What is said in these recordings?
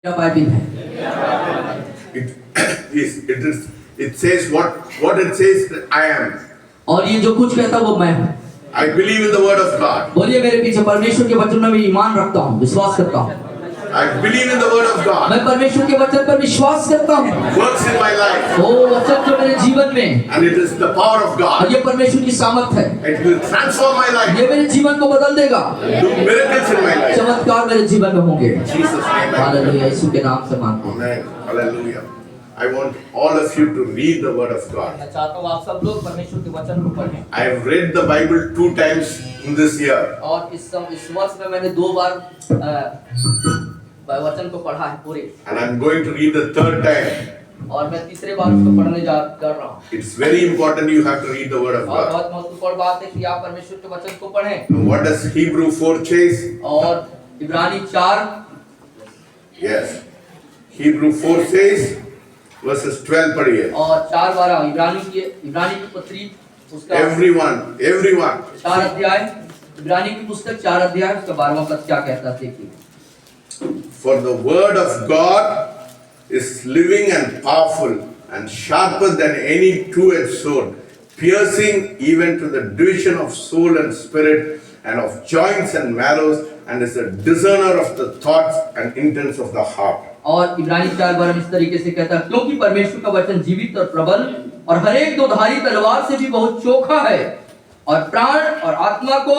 क्या बाइबिल है? It says what it says. I am. और ये जो कुछ कहता है वो मैं हूँ। I believe in the word of God. बोलिए मेरे पीछे परमेश्वर के वचन में भी ईमान रखता हूँ, विश्वास करता हूँ। I believe in the word of God. मैं परमेश्वर के वचन पर विश्वास करता हूँ। Works in my life. वो वचन जो मेरे जीवन में, And it is the power of God. और ये परमेश्वर की सामर्थ है। It will transform my life. ये मेरे जीवन को बदल देगा। Do miracles in my life. चमत्कार मेरे जीवन में होंगे। Jesus name. हालेलुया, यीशु के नाम से मानते हैं। Amen. Hallelujah. I want all of you to read the word of God. मैं चाहता हूँ आप सब लोग परमेश्वर के वचन को पढ़ें। I have read the Bible 2 times in this year. और इस वर्ष में मैंने 2 बार वचन को पढ़ा है पूरे। And I'm going to read the 3rd time. और मैं तीसरे बार उसको पढ़ने कर रहा हूँ। It's very important you have to read the word of और God. बहुत महत्वपूर्ण बात है कि आप परमेश्वर के वचन को पढ़ें। Now, what does Hebrew 4 says? और इब्रानी 4 Yes. Hebrew 4 says, verses 12 पढ़िए. और 4:12 इब्रानी की पत्री उसका Everyone. 4 अध्याय, इब्रानी की पुस्तक 4 अध्याय उसका 12वां पद क्या कहता है देखिए। For the word of God is living and powerful and sharper than any two-edged sword, piercing even to the division of soul and spirit and of joints and marrows, and is a discerner of the thoughts and intents of the heart. और इब्रानी 4:12 इस तरीके से कहता है, क्योंकि परमेश्वर का वचन जीवित और प्रबल और हर एक दोधारी तलवार से भी बहुत चोखा है और प्राण और आत्मा को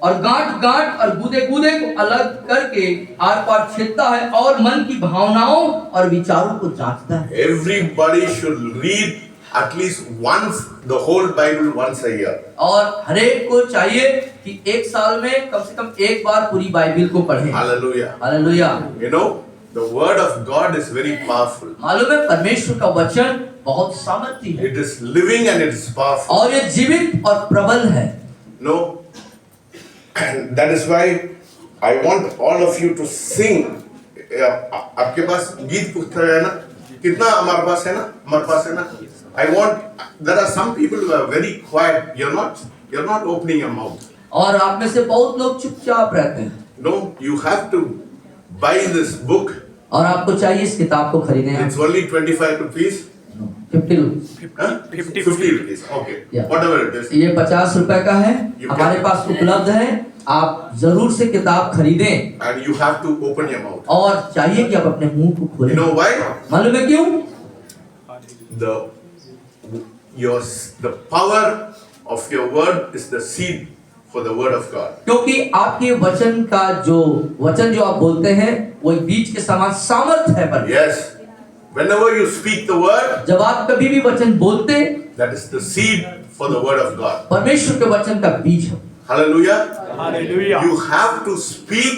और गांठ और गूदे को अलग करके आर पार छेदता है और मन की भावनाओं और विचारों को जांचता है। Everybody should read at least once the whole Bible once a year. और हर एक को चाहिए कि एक साल में कम से कम एक बार पूरी बाइबिल को पढ़ें। Hallelujah. Hallelujah. You know, the word of God is very powerful. मालूम है परमेश्वर का वचन बहुत सामर्थी है। It is living and it is powerful. और ये जीवित और प्रबल है। No, and that is why I want all of you to sing. आपके पास गीत पुस्तक है ना? कितना हमारे पास है ना? हमारे पास है ना? I want. There are some people who are very quiet. You're not opening your mouth. और आप में से बहुत लोग चुपचाप रहते हैं। No, you have to buy this book. और आपको चाहिए इस किताब को खरीदना है। It's only 25 rupees. 50 rupees. Huh? 50 rupees. Okay. Yeah. Whatever it is. ये 50 रुपए का है, You हमारे can- पास उपलब्ध है। आप जरूर से किताब खरीदें And you have to open your mouth. और चाहिए कि आप अपने मुंह को खोलें। You know why? मालूम है क्यों? The power of your word is the seed for the word of God. क्योंकि आपके वचन जो आप बोलते हैं वो एक बीज के समान सामर्थ है पर। Yes. Whenever you speak the word, जब आप कभी भी वचन बोलते, that is the seed for the word of God. परमेश्वर के वचन का बीज है। Hallelujah. Hallelujah. You have to speak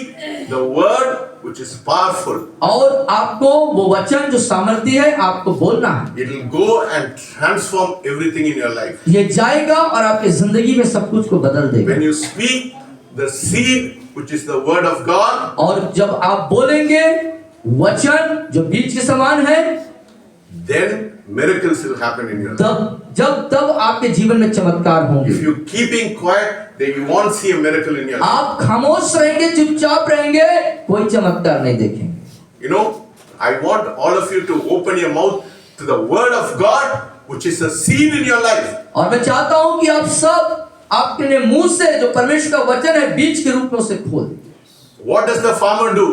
the word which is powerful. और आपको वो वचन जो सामर्थी है आपको बोलना है। It will go and transform everything in your life. ये जाएगा और आपकी जिंदगी में सब कुछ को बदल देगा। When you speak the seed which is the word of God, और जब आप बोलेंगे वचन जो बीज के समान है, then miracles will happen in your life. तब आपके जीवन में चमत्कार होंगे। If you keeping quiet, then you won't see a miracle in your life. आप खामोश रहेंगे, चुपचाप रहेंगे, कोई चमत्कार नहीं देखेंगे। You know, I want all of you to open your mouth to the word of God, which is a seed in your life. और मैं चाहता हूं कि आप सब आपके मुंह से जो परमेश्वर का वचन है बीज के रूप में उसे खोल दें। What does the farmer do?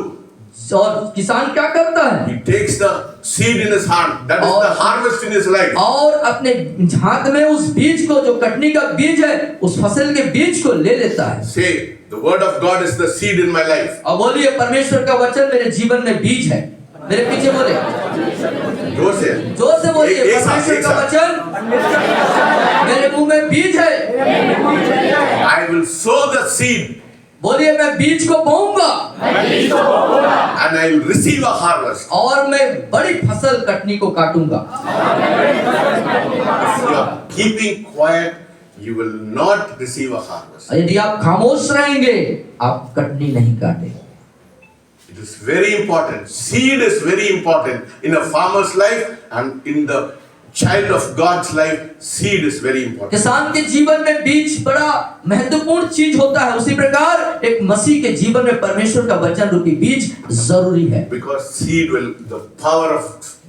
और किसान क्या करता है? He takes the seed in his hand. That is the harvest in his life. और अपने हाथ में उस बीज को जो कटनी का बीज है उस फसल के बीज को ले लेता है। Say, the word of God is the seed in my life. और बोलिए परमेश्वर का वचन मेरे जीवन में बीज है। मेरे पीछे बोले, जोर से बोलिए, परमेश्वर का वचन मेरे मुंह में बीज है। I will sow the seed बोलिए मैं बीज को बोऊंगा and I will receive a harvest. और मैं बड़ी फसल कटनी को काटूंगा। If you are keeping quiet, you will not receive a harvest. यदि आप खामोश रहेंगे आप कटनी नहीं काटेंगे। It is very important. Seed is very important in a farmer's life and in the child of God's life, seed is very important. किसान के जीवन में बीज बड़ा महत्वपूर्ण चीज होता है, उसी प्रकार एक मसीह के जीवन में परमेश्वर का वचन रूपी बीज जरूरी है। Because seed will, the power of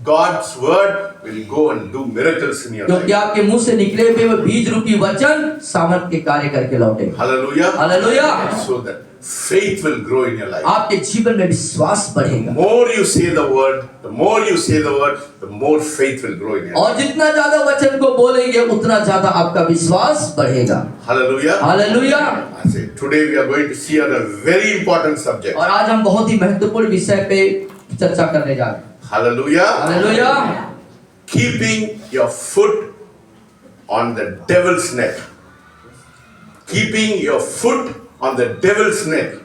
God's word will go and do miracles in your क्योंकि life. आपके मुंह से निकले हुए वो बीज रूपी वचन सामर्थ के कार्य करके लौटे। Hallelujah. Hallelujah. So that faith will grow in your life. आपके जीवन में विश्वास बढ़ेगा। The more you say the word, the more you say the word, the more faith will grow in your life. और जितना ज्यादा वचन को बोलेंगे उतना ज्यादा आपका विश्वास बढ़ेगा। Hallelujah. Hallelujah. I say, today we are going to see on a very important subject. और आज हम बहुत ही महत्वपूर्ण विषय पे चर्चा करने जा रहे हैं। Hallelujah. Hallelujah. Keeping your foot on the devil's neck. Keeping your foot on the devil's neck.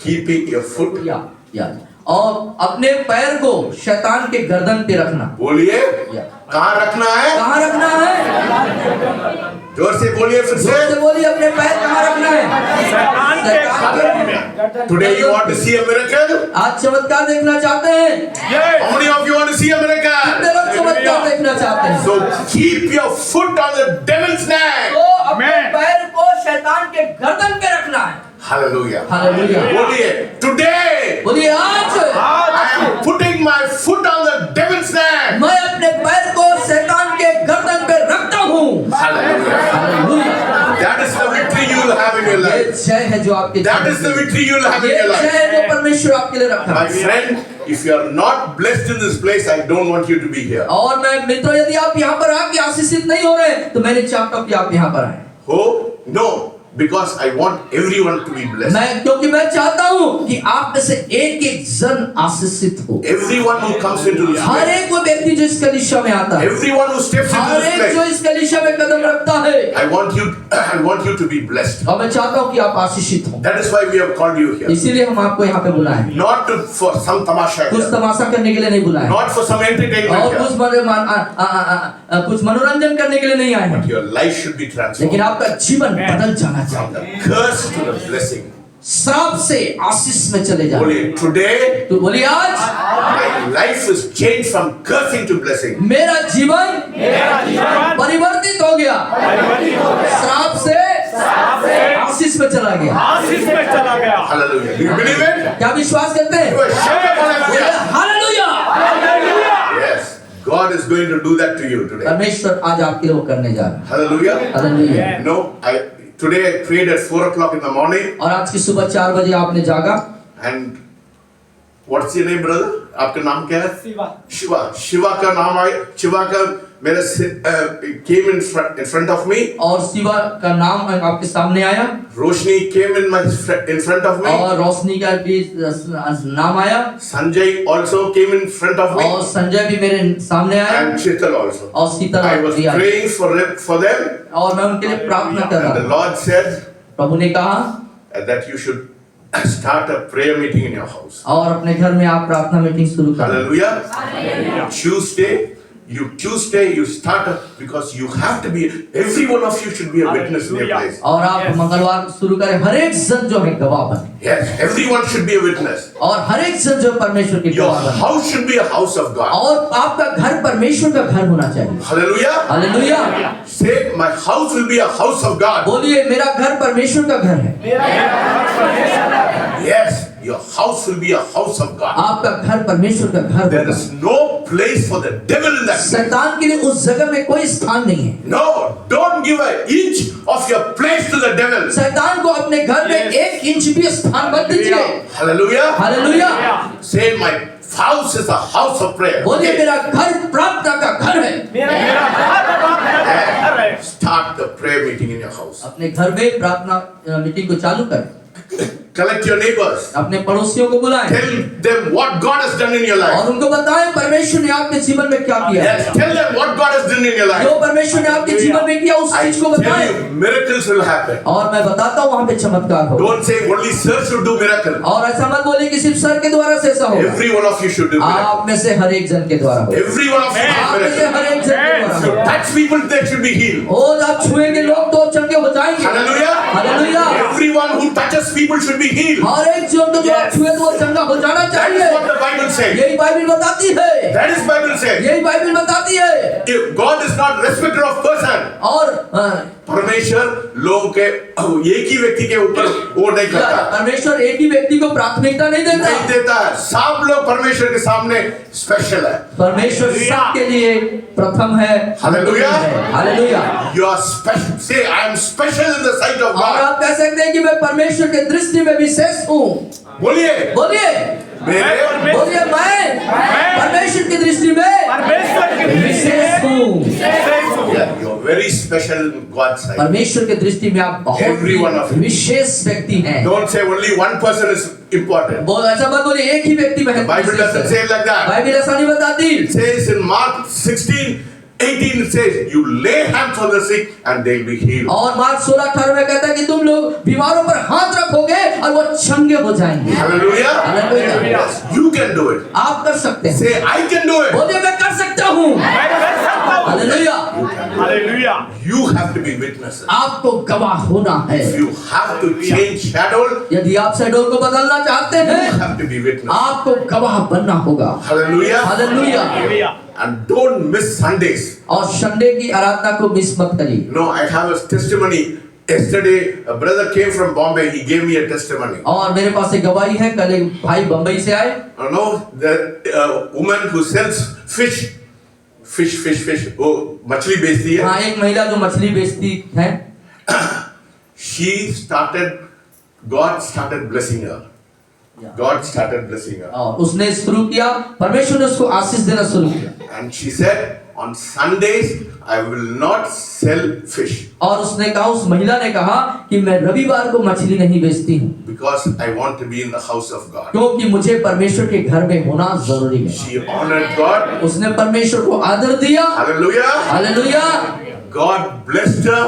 Keeping your foot. या और अपने पैर को शैतान के गर्दन पे रखना। बोलिए या कहाँ रखना है? कहाँ रखना है? जोर से बोलिए फिर से। जोर से बोलिए, अपने पैर कहाँ रखना है? शैतान के। Today you want to see a miracle? आज चमत्कार देखना चाहते हैं? How many of you want to see a कितने miracle? लोग चमत्कार देखना चाहते हैं? So keep your foot on the devil's neck. तो अपने पैर को शैतान के गर्दन पे रखना है। Hallelujah. हालेलुया। बोलिए today बोलिए आज I am putting my foot on the devil's neck. मैं अपने पैर को शैतान के गर्दन पे रखता हूँ। Hallelujah. Hallelujah. That is the victory you will have in your ये life. जय है जो आपके That जीवन is the में- victory you will have in ये your जय life. है जो परमेश्वर आपके लिए रखा My है। friend, if you are not blessed in this place, I don't want you to be here. और मैं मित्रों, यदि आप यहाँ पर आके आशीषित नहीं हो रहे तो मैं नहीं चाहता हूँ कि आप यहाँ पर आए। Oh, no. Because I want everyone to be blessed. क्योंकि मैं चाहता हूँ कि आप में से एक एक जन आशीषित हो। Everyone who comes into this her place, एक वो व्यक्ति जो इस कलीसिया में आता है, everyone who steps into her this एक जो place, इस कलीसिया में कदम रखता है, I want you to be blessed. और मैं चाहता हूँ कि आप आशीषित हो। That is why we have called you here. इसीलिए हम आपको यहाँ पे बुलाए हैं। Not to, for some tamasha कुछ here. तमाशा करने के लिए नहीं बुलाए, Not for some entertainment और here. कुछ मनोरंजन करने के लिए नहीं आए हैं, Your life should be लेकिन transformed. आपका जीवन बदल जाना From चाहिए। the curse to the blessing. श्राप से आशीष में चले जाओ। Only today, तो बोलिए आज my life is changed from cursing to blessing. मेरा जीवन परिवर्तित हो गया, श्राप से आशीष में चला गया। Hallelujah. Do you believe it? क्या विश्वास करते हैं? You are shouting hallelujah. Hallelujah. Yes. God is going to do that to you today. परमेश्वर आज आपके लिए वो करने जा रहा है। Hallelujah. Hallelujah. No, today I prayed at 4 o'clock in the morning. और आज की सुबह 4 बजे आपने जागा, And what's your name, brother? आपका नाम क्या है? शिवा। शिवा। शिवा का नाम आया। शिवा का मेरे came in front of me. और शिवा का नाम आपके सामने आया, रोशनी came in front of me. और रोशनी का भी नाम आया, Sanjay also came in front of me. और संजय भी मेरे सामने आया, And Chital also. और शीतल I was भी आई। praying for them. और मैं उनके लिए प्रार्थना कर And the रहा था। Lord said प्रभु ने कहा that you should start a prayer meeting in your house. और अपने घर में आप प्रार्थना मीटिंग शुरू करें। Hallelujah. Tuesday you start because you have to be, every one of you should be a witness in your place. और आप मंगलवार को शुरू करें, हर एक जन जो है गवाह बने, Yes, everyone should be a witness. और हर एक जन जो परमेश्वर की Your गवाह बने, house should be a house of God. और आपका घर परमेश्वर का घर होना चाहिए। Hallelujah. Hallelujah. Say, my house will be a house of God. बोलिए मेरा घर परमेश्वर का घर है। Yes, your house will be a house of God. आपका घर परमेश्वर का घर There होगा। is no place for the devil in that place. शैतान के लिए उस जगह में कोई स्थान नहीं है। No, don't give an inch of your place to the devil. शैतान को अपने घर में 1 इंच भी स्थान मत दीजिए। Hallelujah. Hallelujah. Say, my house is a house of prayer. बोलिए मेरा घर प्रार्थना का घर है। Start the prayer meeting in your house. अपने घर में प्रार्थना मीटिंग को चालू करें। Collect your neighbors. अपने पड़ोसियों को बुलाएं Tell them what God has done in your life. और उनको बताएं परमेश्वर ने आपके जीवन में क्या किया है। Yes, tell them what God has done in your जो life. परमेश्वर ने आपके जीवन में किया उस I चीज को tell बताएं। you, miracles will happen. और मैं बताता हूँ वहाँ पे चमत्कार हो। Don't say only sir should do miracle. और ऐसा मत बोलिए कि सिर्फ सर के द्वारा से ऐसा होगा। Every one of you should do miracle. आप में से हर एक जन के द्वारा हो। Every one of you should आप do में से miracle. हर एक जन के द्वारा हो। touch people, they should be healed. और आप छुएंगे लोग तो चंगे हो जाएंगे। Hallelujah. Hallelujah. Everyone who touches people should be healed. हर एक जीवन को जो आप छुए तो वो चंगा हो जाना That is चाहिए। what the Bible says. यही बाइबल बताती है। That is Bible says. यही बाइबल बताती है। If God is not respecter of person. और परमेश्वर लोगों के एक ही व्यक्ति के ऊपर वो नहीं करता, परमेश्वर एक ही व्यक्ति को प्राथमिकता नहीं देता, नहीं देता है। सब लोग परमेश्वर के सामने स्पेशल है। परमेश्वर सबके लिए प्रथम है। Hallelujah. Hallelujah. You are special. Say, I am special in the sight of और God. आप कह सकते हैं कि मैं परमेश्वर के दृष्टि में विशेष हूँ। बोलिए, बोलिए, मेरे बोलिए, मैं परमेश्वर की दृष्टि में विशेष हूँ। You are very special in God's sight. परमेश्वर के दृष्टि में आप Every one of बहुत you. विशेष व्यक्ति हैं। Don't say only one person is important. बोल ऐसा मत बोलिए एक ही व्यक्ति The Bible doesn't say like that. Bible ऐसा नहीं बताती। It says in Mark 16:18, it says, you lay hands on the sick and they'll be healed. और मार्क 16:18 में कहता है कि तुम लोग बीमारों पर हाथ रखोगे और वो चंगे हो जाएंगे। Hallelujah. Hallelujah. Yes, you can do it. आप कर सकते हैं। Say, I can do it. बोलिए मैं कर सकता हूँ। Hallelujah. Hallelujah. You have to be witnesses. आपको गवाह होना है। If you have to change shadow, यदि आप शैडोल को बदलना चाहते you हैं, have to be witness. आपको गवाह बनना होगा। Hallelujah. Hallelujah. Hallelujah. And don't miss Sundays. और संडे की आराधना को मिस मत करिए। No, I have a testimony. Yesterday, a brother came from Bombay. He gave me a testimony. और मेरे पास एक गवाही है। कल एक भाई बंबई से आए। No, the woman who sells fish. वो मछली बेचती है। हाँ, एक महिला जो मछली बेचती है। God started blessing her. God started blessing her. और उसने शुरू किया, परमेश्वर ने उसको आशीष देना शुरू किया। And she said, on Sundays I will not sell fish. और उसने कहा, उस महिला ने कहा कि मैं रविवार को मछली नहीं बेचती हूँ, Because I want to be in the house of God. क्योंकि मुझे परमेश्वर के घर में होना जरूरी है। She honored God. उसने परमेश्वर को आदर दिया। Hallelujah. Hallelujah. God blessed her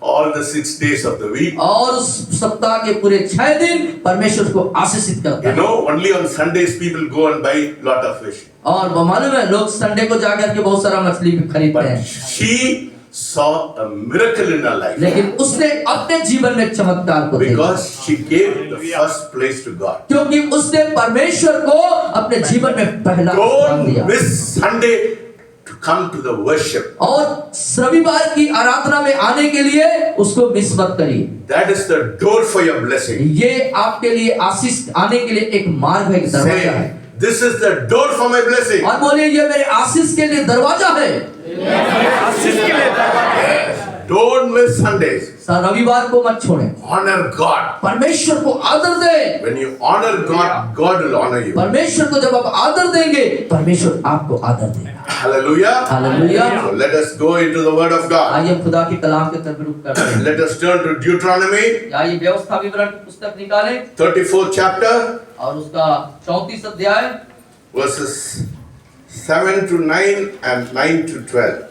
all the 6 days of the week. और उस सप्ताह के पूरे 6 दिन परमेश्वर को आशीषित करता You है। know, only on Sundays people go and buy lot of fish. और वो मालूम है, लोग संडे को जाकर के बहुत सारा मछली खरीदते But हैं, she saw a miracle in her life. लेकिन उसने अपने जीवन में चमत्कार को देखा, Because she gave the first place to God. क्योंकि उसने परमेश्वर को अपने जीवन में पहला स्थान दिया। Don't miss Sunday to come to the worship. और रविवार की आराधना में आने के लिए उसको मिस मत करिए। That is the door for your blessing. ये आपके लिए आशीष आने के लिए एक मार्ग है, एक दरवाजा है। Say, this is the door for my blessing. और बोलिए, ये मेरे आशीष के लिए दरवाजा है। आशीष के लिए दरवाजा। Don't miss Sundays. रविवार को मत छोड़ें। Honor God. परमेश्वर को आदर दें। When you honor God, God will honor you. परमेश्वर को जब आप आदर देंगे, परमेश्वर आपको आदर देगा। Hallelujah. Hallelujah. So let us go into the word of God. आइए खुदा के कलाम के तरफ रुख करते हैं। Let us turn to Deuteronomy, आइए व्यवस्था विवरण की पुस्तक निकालें 34th chapter, और उसका 34 अध्याय verses 7 to 9 and 9 to 12.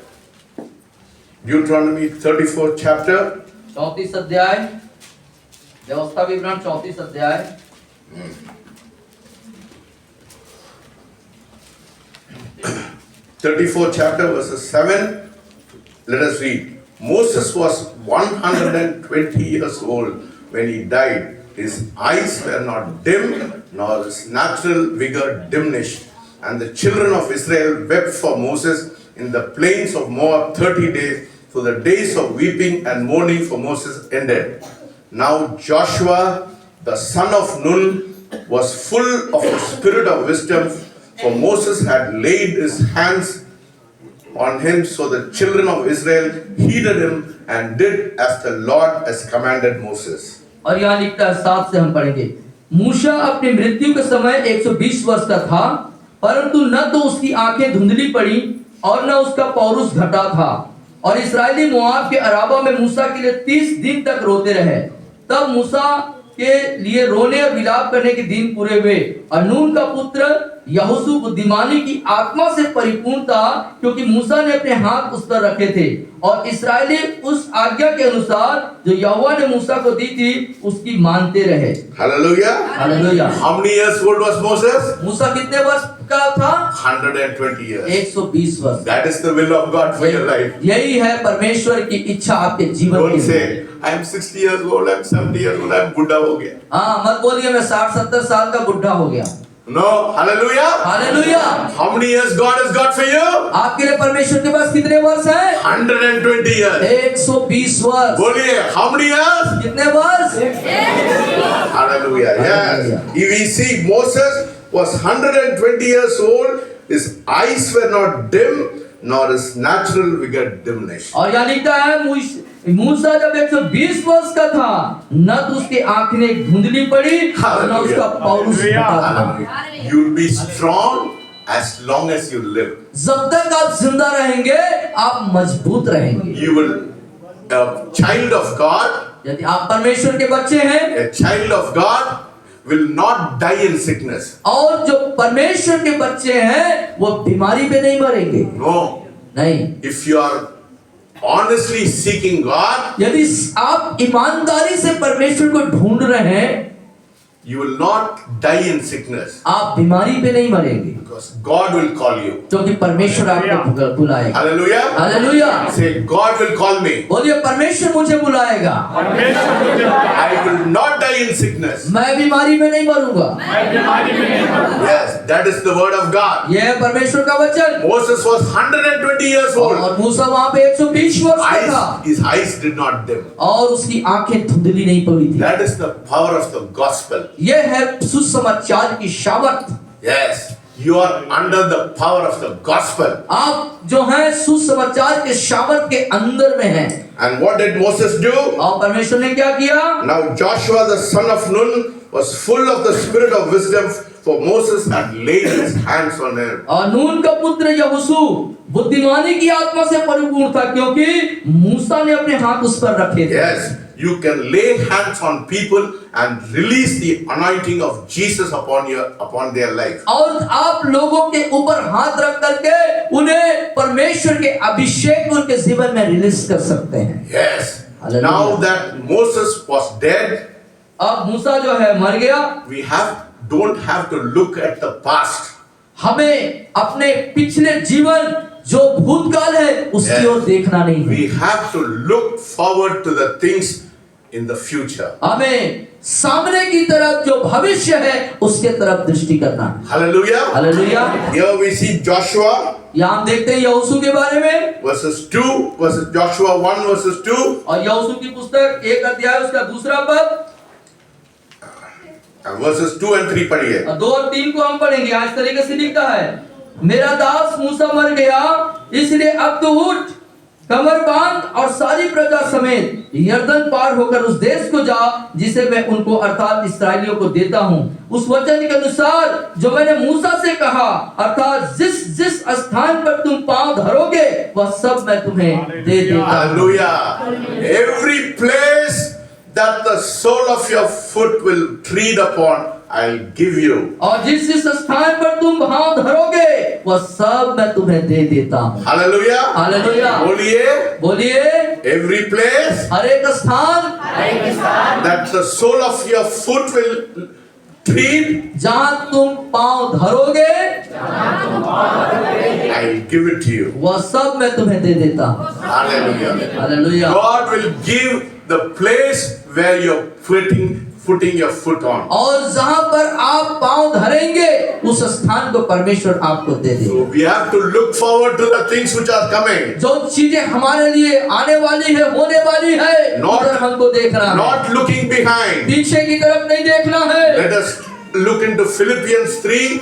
Deuteronomy 34th chapter, 34 अध्याय, व्यवस्था विवरण 34 अध्याय 34th chapter, verses 7. Let us read. Moses was 120 years old when he died. His eyes were not dim, nor his natural vigor diminished. And the children of Israel wept for Moses in the plains of Moab 30 days. So the days of weeping and mourning for Moses ended. Now Joshua, the son of Nun, was full of the spirit of wisdom, for Moses had laid his hands on him. So the children of Israel heeded him and did as the Lord has commanded Moses. और यहाँ लिखता है, 7 से हम पढ़ेंगे। मूसा अपनी मृत्यु के समय 120 वर्ष का था, परंतु न तो उसकी आंखें धुंधली पड़ी और न उसका पौरुष घटा था। और इस्राएली मोआब के अराबा में मूसा के लिए 30 दिन तक रोते रहे। तब मूसा के लिए रोने और विलाप करने के दिन पूरे हुए। और नून का पुत्र यहोशू बुद्धिमानी की आत्मा से परिपूर्ण था, क्योंकि मूसा ने अपने हाथ उस पर रखे थे और इस्राएली उस आज्ञा के अनुसार जो यहोवा ने मूसा को दी थी उसकी मानते रहे। Hallelujah. Hallelujah. How many years old was Moses? मूसा कितने वर्ष का था? 120 years. 120 वर्ष। That is the will of God for your life. यही है परमेश्वर की इच्छा आपके जीवन Don't के say, लिए। I am 60 years old, I am 70 years old, I am बुढ़ा हो गया. हाँ, मत बोलिए मैं 60-70 साल का बुढ़ा हो गया। No, hallelujah. Hallelujah. How many years God has got for you? आपके लिए परमेश्वर के पास कितने वर्ष हैं? 120 years. 120 वर्ष। बोलिए, how many years? कितने वर्ष? Hallelujah. Yes. If we see Moses was 120 years old, his eyes were not dim, nor his natural vigor diminished. और यहाँ लिखता है मूसा जब 120 वर्ष का था, न तो उसकी आंखें धुंधली पड़ी और न उसका पौरुष घटा था। Hallelujah. You'll be strong as long as you live. जब तक आप जिंदा रहेंगे आप मजबूत रहेंगे। You will, a child of God, यदि आप परमेश्वर के बच्चे हैं, a child of God will not die in sickness. और जो परमेश्वर के बच्चे हैं वो बीमारी पे नहीं मरेंगे। No. नहीं। If you are honestly seeking God, यदि आप ईमानदारी से परमेश्वर को ढूंढ रहे हैं, you will not die in sickness. आप बीमारी पे नहीं मरेंगे, Because God will call you. क्योंकि परमेश्वर आपको बुलाएगा। Hallelujah. Hallelujah. Say, God will call me. बोलिए परमेश्वर मुझे बुलाएगा। I will not die in sickness. मैं बीमारी में नहीं मरूंगा। Yes, that is the word of God. यह है परमेश्वर का वचन। Moses was 120 years old. और मूसा वहाँ पे 120 वर्ष का था His eyes did not dim. और उसकी आंखें धुंधली नहीं पड़ी थी। That is the power of the gospel. यह है सुसमाचार की सामर्थ। Yes, you are under the power of the gospel. आप जो हैं सुसमाचार के सामर्थ के अंदर में हैं। And what did Moses do? और परमेश्वर ने क्या किया? Now Joshua the son of Nun was full of the spirit of wisdom, for Moses had laid his hands on him. और नून का पुत्र यहोशू बुद्धिमानी की आत्मा से परिपूर्ण था, क्योंकि मूसा ने अपने हाथ उस पर रखे थे। Yes, you can lay hands on people and release the anointing of Jesus upon their life. और आप लोगों के ऊपर हाथ रख करके उन्हें परमेश्वर के अभिषेक उनके जीवन में रिलीज कर सकते हैं। Yes. Hallelujah. Now that Moses was dead, अब मूसा जो है मर गया, we don't have to look at the past. हमें अपने पिछले जीवन जो भूतकाल है उसकी ओर देखना नहीं है। We have to look forward to the things in the future. हमें सामने की तरफ जो भविष्य है उसके तरफ दृष्टि करना है। Hallelujah. Hallelujah. Here we see Joshua यहाँ हम देखते हैं यहोशू के बारे में, verses Joshua 1 verses 2. और यहोशू की पुस्तक 1 अध्याय उसका 2 पद Verses 2 and 3 पढ़िए. और 2 और 3 को हम पढ़ेंगे। आज तरीके से लिखता है, मेरा दास मूसा मर गया, इसलिए अब तो उठ, कमर बांध और सारी प्रजा समेत यरदन पार होकर उस देश को जा जिसे मैं उनको अर्थात इस्राएलियों को देता हूँ, उस वचन के अनुसार जो मैंने मूसा से कहा, अर्थात जिस जिस स्थान पर तुम पांव धरोगे वह सब मैं तुम्हें दे देता हूँ। Hallelujah. Every place that the sole of your foot will tread upon, I'll give you. और जिस जिस स्थान पर तुम पांव धरोगे वह सब मैं तुम्हें दे देता हूँ। Hallelujah. हालेलुया। बोलिए. बोलिए, Every place हर एक स्थान that the sole of your foot will tread, जहाँ तुम पांव धरोगे I'll give it to you. वह सब मैं तुम्हें दे देता हूँ। Hallelujah. Hallelujah. God will give the place where you're putting your foot on. और जहाँ पर आप पांव धरेंगे उस स्थान को परमेश्वर आपको दे So देगा। we have to look forward to the things which are coming. जो चीजें हमारे लिए आने वाली है, होने वाली है, Not- उधर हमको देखना है, Not looking behind. पीछे की तरफ नहीं देखना है। Let us look into Philippians 3.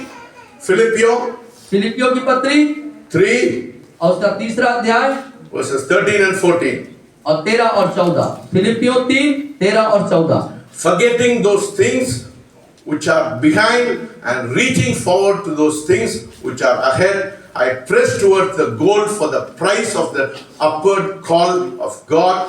फिलिपियों की पत्री 3 और उसका 3 अध्याय verses 13 and 14. और 13 और 14। फिलिपियों 3, 13 और 14। Forgetting those things which are behind and reaching forward to those things which are ahead, I press towards the goal for the prize of the upward call of God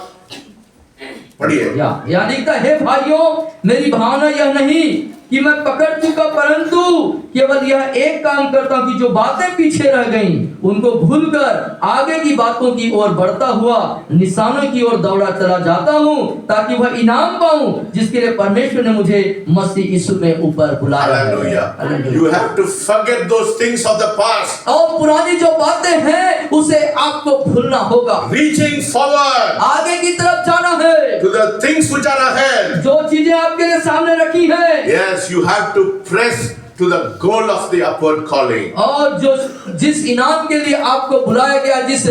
पढ़िए। यहाँ लिखता है, हे भाइयों, मेरी भावना यह नहीं कि मैं पकड़ चुका, परंतु केवल यह एक काम करता हूं कि जो बातें पीछे रह गईं उनको भूलकर आगे की बातों की ओर बढ़ता हुआ निशानों की ओर दौड़ा चला जाता हूं, ताकि वह इनाम पाऊं जिसके लिए परमेश्वर ने मुझे मसीह यीशु में ऊपर बुलाया है। Hallelujah. You have to forget those things of the past. और पुरानी जो बातें हैं उसे आपको भूलना होगा, Reaching forward आगे की तरफ जाना है, to the things which are ahead. जो चीजें आपके लिए सामने रखी है। Yes, you have to press to the goal of the upward calling. और जो जिस इनाम के लिए आपको बुलाया गया, जिस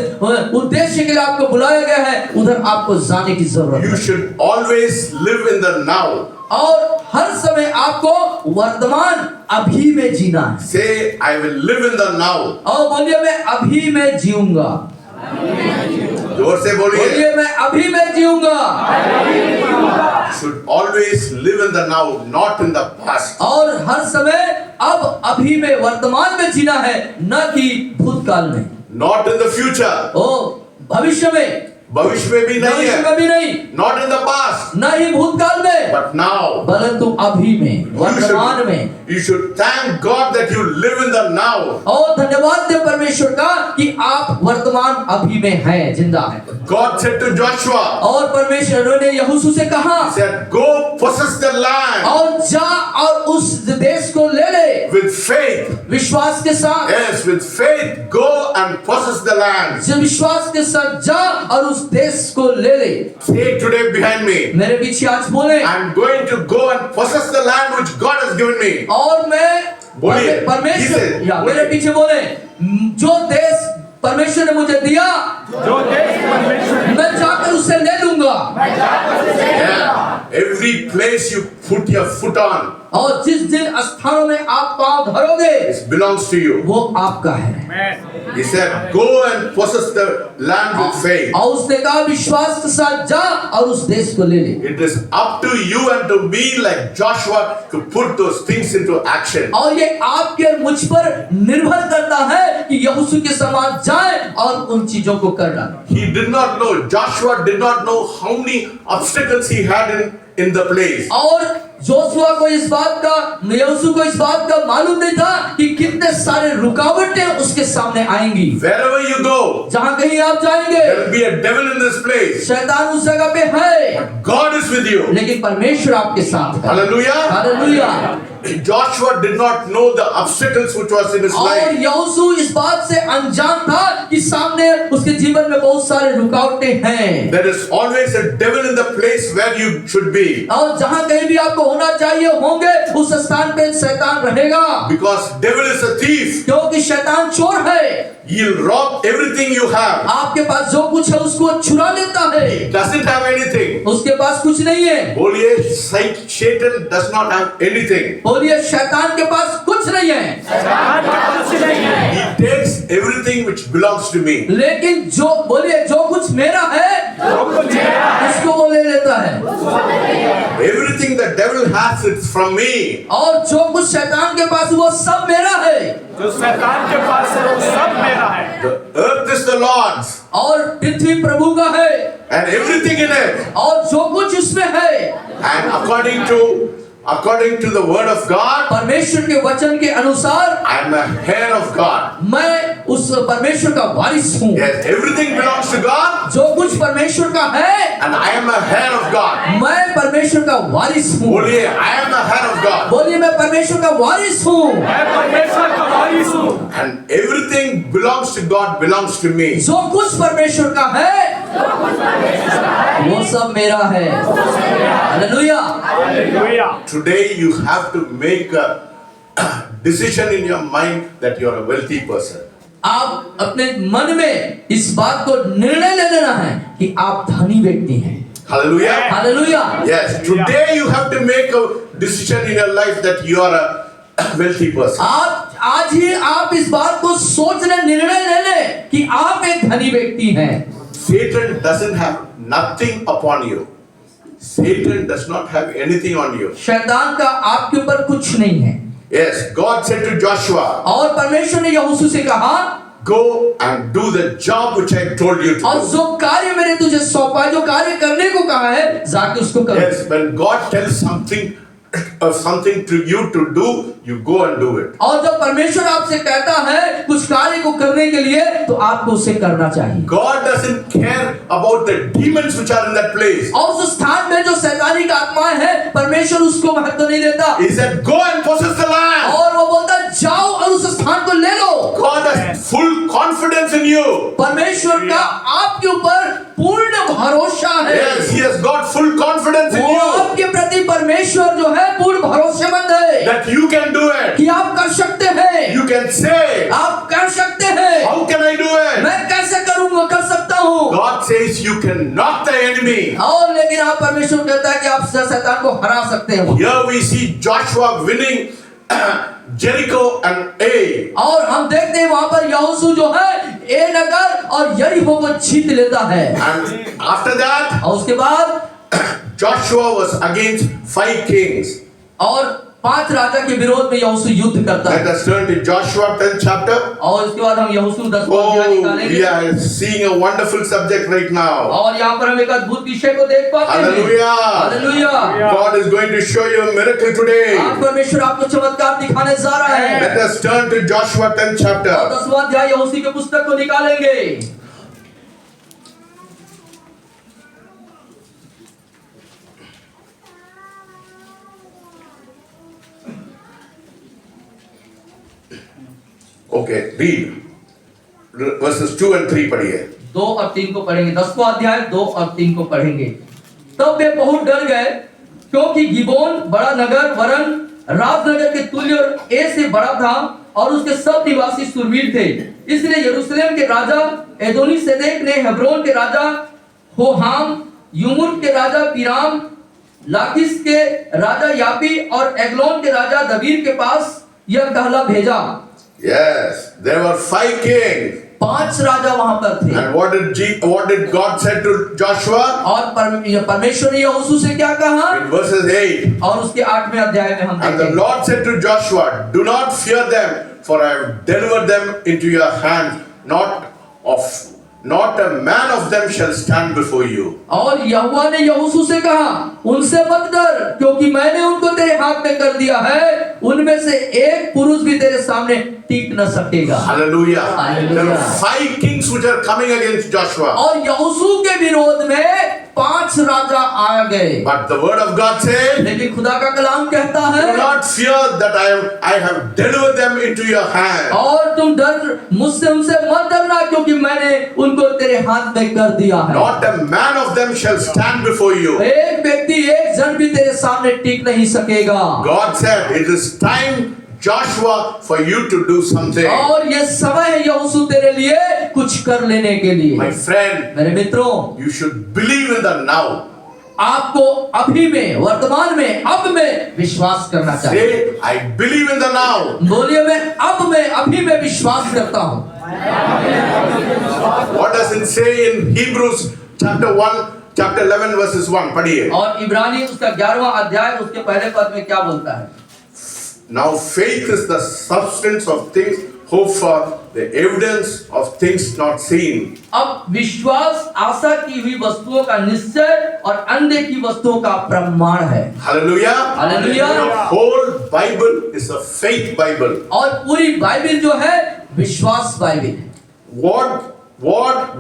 उद्देश्य के लिए आपको बुलाया गया है, उधर आपको जाने की जरूरत You है। should always live in the now. और हर समय आपको वर्तमान अभी में जीना है। Say, I will live in the now. और बोलिए, मैं अभी में जीऊंगा। जोर से बोलिए। बोलिए, मैं अभी में जीऊंगा। Should always live in the now, not in the past. और हर समय अब अभी में वर्तमान में जीना है, न कि भूतकाल में। Not in the future. ओ भविष्य में, भविष्य में भी नहीं भविष्य है। में भी नहीं, Not in the past. न ही भूतकाल में, But now. परंतु अभी में, वर्तमान में। You should thank God that you live in the now. और धन्यवाद दे परमेश्वर का कि आप वर्तमान अभी में हैं, जिंदा हैं। God said to Joshua, और परमेश्वर ने यहोशू से कहा, He said, go possess the land और जा और उस देश को ले ले with faith. विश्वास के साथ। Yes, with faith, go and possess the land. जो विश्वास के साथ जा और उस देश को ले ले। Say today behind me, मेरे पीछे आज बोले, I'm going to go and possess the land which God has given me. और मैं बोलिए, परमेश्वर जिसे- या मेरे पीछे बोले, जो देश परमेश्वर ने मुझे दिया, जो देश परमेश्वर ने मैं जाकर उसे ले लूंगा। Yeah. Every place you put your foot on, और जिस जिन स्थानों में आप पांव धरोगे, it belongs to you. वो आपका है। He said, go and possess the land with faith. और उसने कहा, विश्वास के साथ जा और उस देश को ले ले। It is up to you and to me, like Joshua, to put those things into action. और ये आपके और मुझ पर निर्भर करता है कि यहोशू के समान जाए और उन चीजों को कर डाले। He did not know, Joshua did not know how many obstacles he had in the place. और जोशुआ को इस बात का, यहोशू को इस बात का मालूम नहीं था कि कितने सारे रुकावटें उसके सामने आएंगी। Wherever you go, जहां कहीं आप जाएंगे, there will be a devil in this place. शैतान उस जगह पे है, God is with you. लेकिन परमेश्वर आपके साथ है। Hallelujah. Hallelujah. Joshua did not know the obstacles which was in his और life. यहोशू इस बात से अनजान था कि सामने उसके जीवन में बहुत सारे रुकावटें हैं। There is always a devil in the place where you should be. और जहां कहीं भी आपको होना चाहिए होंगे, उस स्थान पे शैतान रहेगा, Because devil is a thief. क्योंकि शैतान चोर है। He'll rob everything you have. आपके पास जो कुछ है उसको चुरा लेता है। Doesn't have anything. उसके पास कुछ नहीं है। बोलिए, Satan does not have anything. बोलिए, शैतान के पास कुछ नहीं है, शैतान का कुछ नहीं है। He takes everything which belongs to me. लेकिन जो बोलिए जो कुछ मेरा है जो कुछ है उसको वो ले लेता है। Everything the devil has, it's from me. और जो कुछ शैतान के पास वो सब मेरा है। जो शैतान के पास है वो सब मेरा है। The earth is the Lord's और पृथ्वी प्रभु का है, and everything in it. और जो कुछ उसमें है, And according to the word of God, परमेश्वर के वचन के अनुसार I am a heir of God. मैं उस परमेश्वर का वारिस हूँ। Yes, everything belongs to God जो कुछ परमेश्वर का है, and I am a heir of God. मैं परमेश्वर का वारिस हूँ। बोलिए, I am a heir of God. बोलिए, मैं परमेश्वर का वारिस हूँ। मैं परमेश्वर का वारिस हूँ। And everything belongs to God, belongs to me. जो कुछ परमेश्वर का है वो सब मेरा है। Hallelujah. Hallelujah. Today you have to make a decision in your mind that you are a wealthy person. आप अपने मन में इस बात को निर्णय ले लेना है कि आप धनी व्यक्ति हैं। Hallelujah. Hallelujah. Yes, today you have to make a decision in your life that you are a wealthy person. आप आज ही आप इस बात को सोचने निर्णय ले लें कि आप एक धनी व्यक्ति हैं। Satan doesn't have nothing upon you. Satan does not have anything on you. शैतान का आपके ऊपर कुछ नहीं है। Yes, God said to Joshua, और परमेश्वर ने यहोशू से कहा, go and do the job which I told you to और do. जो कार्य मैंने तुझे सौंपा, जो कार्य करने को कहा है, जाके उसको कर। Yes, when God tells something to you to do, you go and do it. और जब परमेश्वर आपसे कहता है कुछ कार्य को करने के लिए, तो आपको उसे करना चाहिए। God doesn't care about the demons which are in that place. और उस स्थान में जो शैतानिक आत्माएं हैं, परमेश्वर उसको महत्व नहीं देता। He said, go and possess the land. और वो बोलता जाओ और उस स्थान को ले लो। God has full confidence in you. परमेश्वर का आपके ऊपर पूर्ण भरोसा है। Yes, He has got full confidence in वो you आपके प्रति परमेश्वर जो है पूर्ण भरोसेमंद है that you can do it. कि आप कर सकते हैं। You can say, आप कर सकते हैं। how can I do it? मैं कैसे करूंगा, कर सकता हूँ। God says you can knock the enemy. और लेकिन आप परमेश्वर कहता है कि आप शैतान को हरा सकते हैं। Here we see Joshua winning Jericho and Ai. और हम देखते हैं वहां पर यहोशू जो है ए नगर और यरीहो को जीत लेता है। And after that, और उसके बाद Joshua was against 5 kings. और 5 राजा के विरोध में यहोशू युद्ध करता Let है। us turn to Joshua 10th chapter. और इसके बाद हम यहोशू 10वां अध्याय Oh, निकालेंगे। we are seeing a wonderful subject right now. और यहाँ पर हम एक अद्भुत विषय को देख पाते हैं। Hallelujah. Hallelujah. God is going to show you a miracle today. आज परमेश्वर आपको चमत्कार दिखाने जा रहा है। Let us turn to Joshua 10th और chapter. 10वां अध्याय यहोशू के पुस्तक को निकालेंगे। Okay, read. Verses 2 and 3 पढ़िए. 2 और 3 को पढ़ेंगे। 10वां अध्याय 2 और 3 को पढ़ेंगे। तब वे बहुत डर गए, क्योंकि गिबोन बड़ा नगर वरन राजनगर के तुल्य और ए से बड़ा था, और उसके सब निवासी शूरवीर थे। इसलिए यरूशलेम के राजा एदोनी सेदेक ने हेब्रोन के राजा होहाम, यूमुर के राजा पीराम, लाकिस के राजा यापी और एग्लोन के राजा दबीर के पास यह कहला भेजा। Yes, there were 5 kings. 5 राजा वहां पर थे। And what did God say to Joshua? और परमेश्वर ने यहोशू से क्या कहा? In verses 8. और उसके 8वें अध्याय में हम And the देखेंगे। Lord said to Joshua, do not fear them, for I have delivered them into your hand. Not a man of them shall stand before you. और यहोवा ने यहोशू से कहा, उनसे मत डर, क्योंकि मैंने उनको तेरे हाथ में कर दिया है। उनमें से एक पुरुष भी तेरे सामने टिक न सकेगा। Hallelujah. Hallelujah. There are 5 kings which are coming against Joshua. और यहोशू के विरोध में 5 राजा आ गए। But the word of God says, लेकिन खुदा का कलाम कहता है, do not fear that I have delivered them into your hand. और तुम डर मुझसे उनसे मत डरना, क्योंकि मैंने उनको तेरे हाथ में कर दिया है। Not a man of them shall stand before you. एक व्यक्ति, एक जन भी तेरे सामने टिक नहीं सकेगा। God said, it is time, Joshua, for you to do something. और ये समय है यहोशू तेरे लिए कुछ कर लेने के लिए। My friend, मेरे मित्रों, you should believe in the now. आपको अभी में, वर्तमान में, अब में विश्वास करना चाहिए। Say, I believe in the now. बोलिए, मैं अब में, अभी में विश्वास करता हूँ। What does it say in Hebrews chapter 11 verses 1? पढ़िए. और इब्रानी उसका 11वां अध्याय उसके पहले पद में क्या बोलता है? Now faith is the substance of things hoped for, the evidence of things not seen. अब विश्वास आशा की हुई वस्तुओं का निश्चय और अनदेखी वस्तुओं का प्रमाण है। Hallelujah. Hallelujah. The whole Bible is a faith Bible. और पूरी बाइबिल जो है विश्वास बाइबिल है।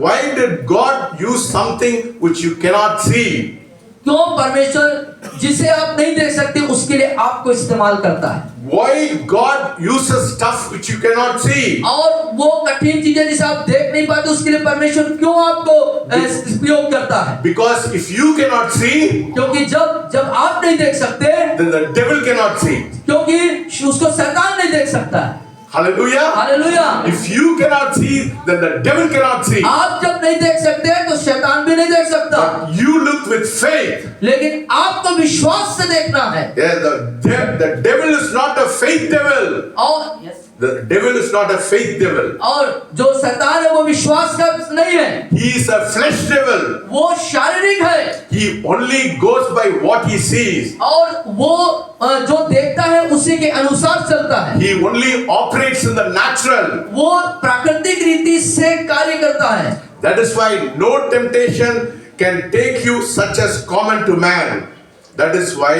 Why did God use something which you cannot see? क्यों परमेश्वर जिसे आप नहीं देख सकते उसके लिए आपको इस्तेमाल करता है? Why God uses stuff which you cannot see? और वो कठिन चीजें जिसे आप देख नहीं पाते उसके लिए परमेश्वर क्यों आपको उपयोग करता है? Because if you cannot see, क्योंकि जब आप नहीं देख सकते, then the devil cannot see. क्योंकि उसको शैतान नहीं देख सकता है। Hallelujah. Hallelujah. If you cannot see, then the devil cannot see. आप जब नहीं देख सकते तो शैतान भी नहीं देख सकता। But you look with faith. लेकिन आपको विश्वास से देखना है। Yeah, the devil is not a faith devil. और The devil is not a faith devil. और जो शैतान है वो विश्वास का नहीं है, He is a flesh devil. वो शारीरिक है। He only goes by what he sees. और वो जो देखता है उसी के अनुसार चलता है। He only operates in the natural. वो प्राकृतिक रीति से कार्य करता है। That is why no temptation can take you such as common to man. That is why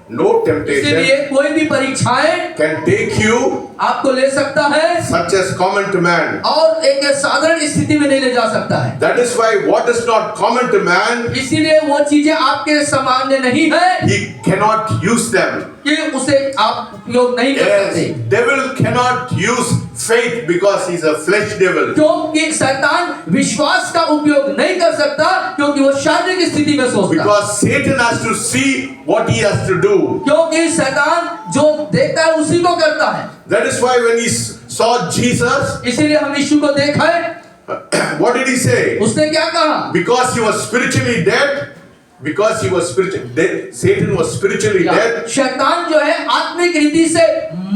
no temptation इसीलिए कोई भी परीक्षाएं can take you आपको ले सकता है such as common to man. और एक साधारण स्थिति में नहीं ले जा सकता है। That is why what is not common to man, इसीलिए वो चीजें आपके सामान्य नहीं है he cannot use them. कि उसे आप उपयोग नहीं कर सकते। Yes, devil cannot use faith because he's a flesh devil. क्योंकि शैतान विश्वास का उपयोग नहीं कर सकता क्योंकि वो शारीरिक स्थिति में सोचता है। Because Satan has to see what he has to do. क्योंकि शैतान जो देखता है उसी को करता है। That is why when he saw Jesus, इसीलिए हम यीशु को देखा है, what did he say? उसने क्या कहा? Because he was spiritually dead, because he was spiritually dead, Satan was spiritually dead. शैतान जो है आत्मिक रीति से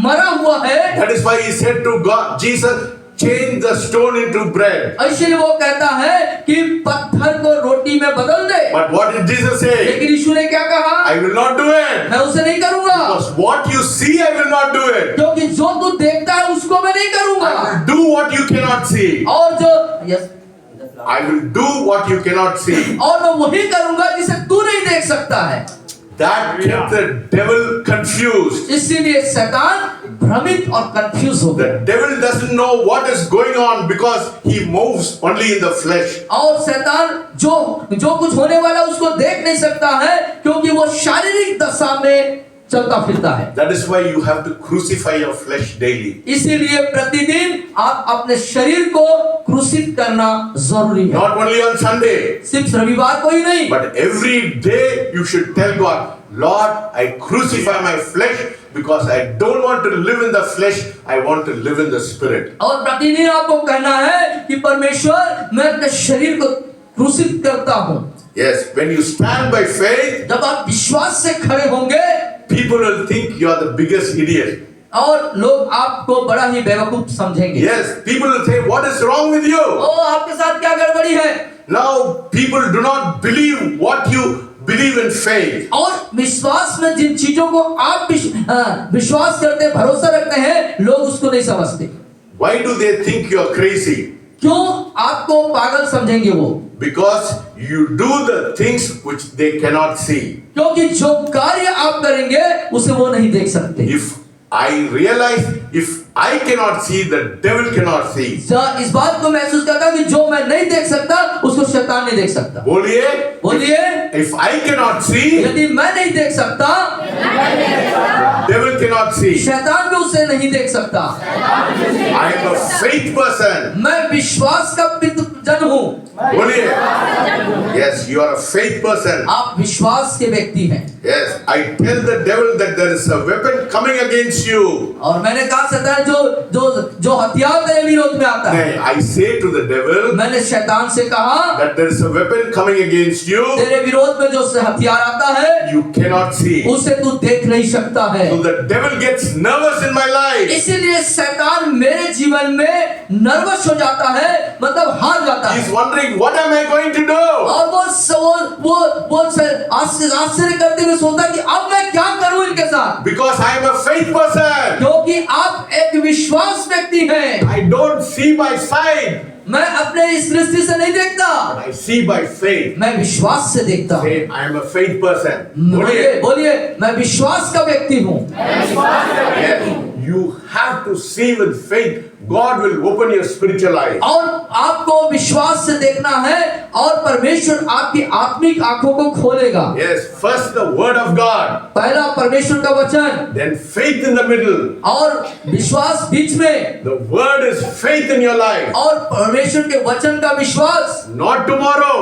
मरा हुआ है। That is why he said to God, Jesus, change the stone into bread. इसलिए वो कहता है कि पत्थर को रोटी में बदल दे। But what did Jesus say? लेकिन यीशु ने क्या कहा? I will not do it. मैं उसे नहीं करूंगा। Because what you see, I will not do it. क्योंकि जो तू देखता है उसको मैं नहीं करूंगा। I will do what you cannot see. और जो I will do what you cannot see. और मैं वही करूंगा जिसे तू नहीं देख सकता है। That kept the devil confused. इसीलिए शैतान भ्रमित और कंफ्यूज हो The गया। devil doesn't know what is going on because he moves only in the flesh. और शैतान जो कुछ होने वाला उसको देख नहीं सकता है क्योंकि वो शारीरिक दशा में चलता फिरता है। That is why you have to crucify your flesh daily. इसीलिए प्रतिदिन आप अपने शरीर को क्रूसित करना जरूरी है। Not only on Sunday, सिर्फ रविवार को ही नहीं, but every day you should tell God, Lord, I crucify my flesh because I don't want to live in the flesh, I want to live in the spirit. और प्रतिदिन आपको कहना है कि परमेश्वर मैं अपने शरीर को क्रूसित करता हूँ। Yes, when you stand by faith, जब आप विश्वास से खड़े होंगे people will think you are the biggest idiot. और लोग आपको बड़ा ही बेवकूफ समझेंगे। Yes, people will say, what is wrong with you? ओ आपके साथ क्या गड़बड़ी है? Now people do not believe what you believe in faith. और विश्वास में जिन चीजों को आप विश्वास करते हैं, भरोसा रखते हैं, लोग उसको नहीं समझते। Why do they think you are crazy? क्यों आपको पागल समझेंगे वो? Because you do the things which they cannot see. क्योंकि जो कार्य आप करेंगे उसे वो नहीं देख सकते। If I realize, if I cannot see, the devil cannot see. इस बात को महसूस करता हूं कि जो मैं नहीं देख सकता उसको शैतान नहीं देख सकता। बोलिए, बोलिए, if I cannot see, यदि मैं नहीं देख सकता, devil cannot see. शैतान भी उसे नहीं देख सकता। I am a faith person. मैं विश्वास का जन हूँ। बोलिए, yes, you are a faith person. आप विश्वास के व्यक्ति हैं। Yes, I tell the devil that there is a weapon coming against you. और मैंने कहा शैतान जो हथियार तेरे विरोध में आता है। I say to the devil मैंने शैतान से कहा that there is a weapon coming against you. तेरे विरोध में जो हथियार आता है You cannot see. उसे तू देख नहीं सकता है। So the devil gets nervous in my life. इसीलिए शैतान मेरे जीवन में नर्वस हो जाता है, मतलब हार जाता He है। is wondering, what am I going to do? और वो आश्चर्य करते हुए सोचता है कि अब मैं क्या करूं इनके साथ, Because I am a faith person. क्योंकि आप एक विश्वास व्यक्ति हैं। I don't see by sight, मैं अपने इस दृष्टि से नहीं देखता, but I see by faith. मैं विश्वास से देखता हूँ। Say, I am a faith person. बोलिए बोलिए, मैं विश्वास का व्यक्ति हूँ। Yes. You have to see with faith. God will open your spiritual eyes. और आपको विश्वास से देखना है और परमेश्वर आपकी आत्मिक आंखों को खोलेगा। Yes, first the word of God, पहला परमेश्वर का वचन then faith in the middle. और विश्वास बीच में, The word is faith in your life. और परमेश्वर के वचन का विश्वास Not tomorrow,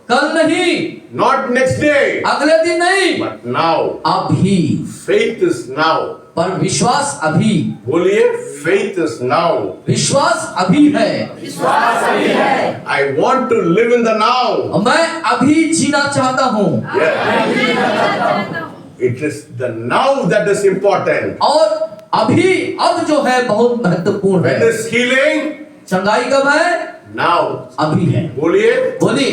कल नहीं, not next day, अगले दिन नहीं, but now. अभी। Faith is now. पर विश्वास अभी, बोलिए, faith is now. विश्वास अभी है। I want to live in the now. मैं अभी जीना चाहता हूँ। Yeah. It is the now that is important. और अभी अब जो है बहुत महत्वपूर्ण When है। is healing? चंगाई कब है? Now. अभी है। बोलिए, बोलिए,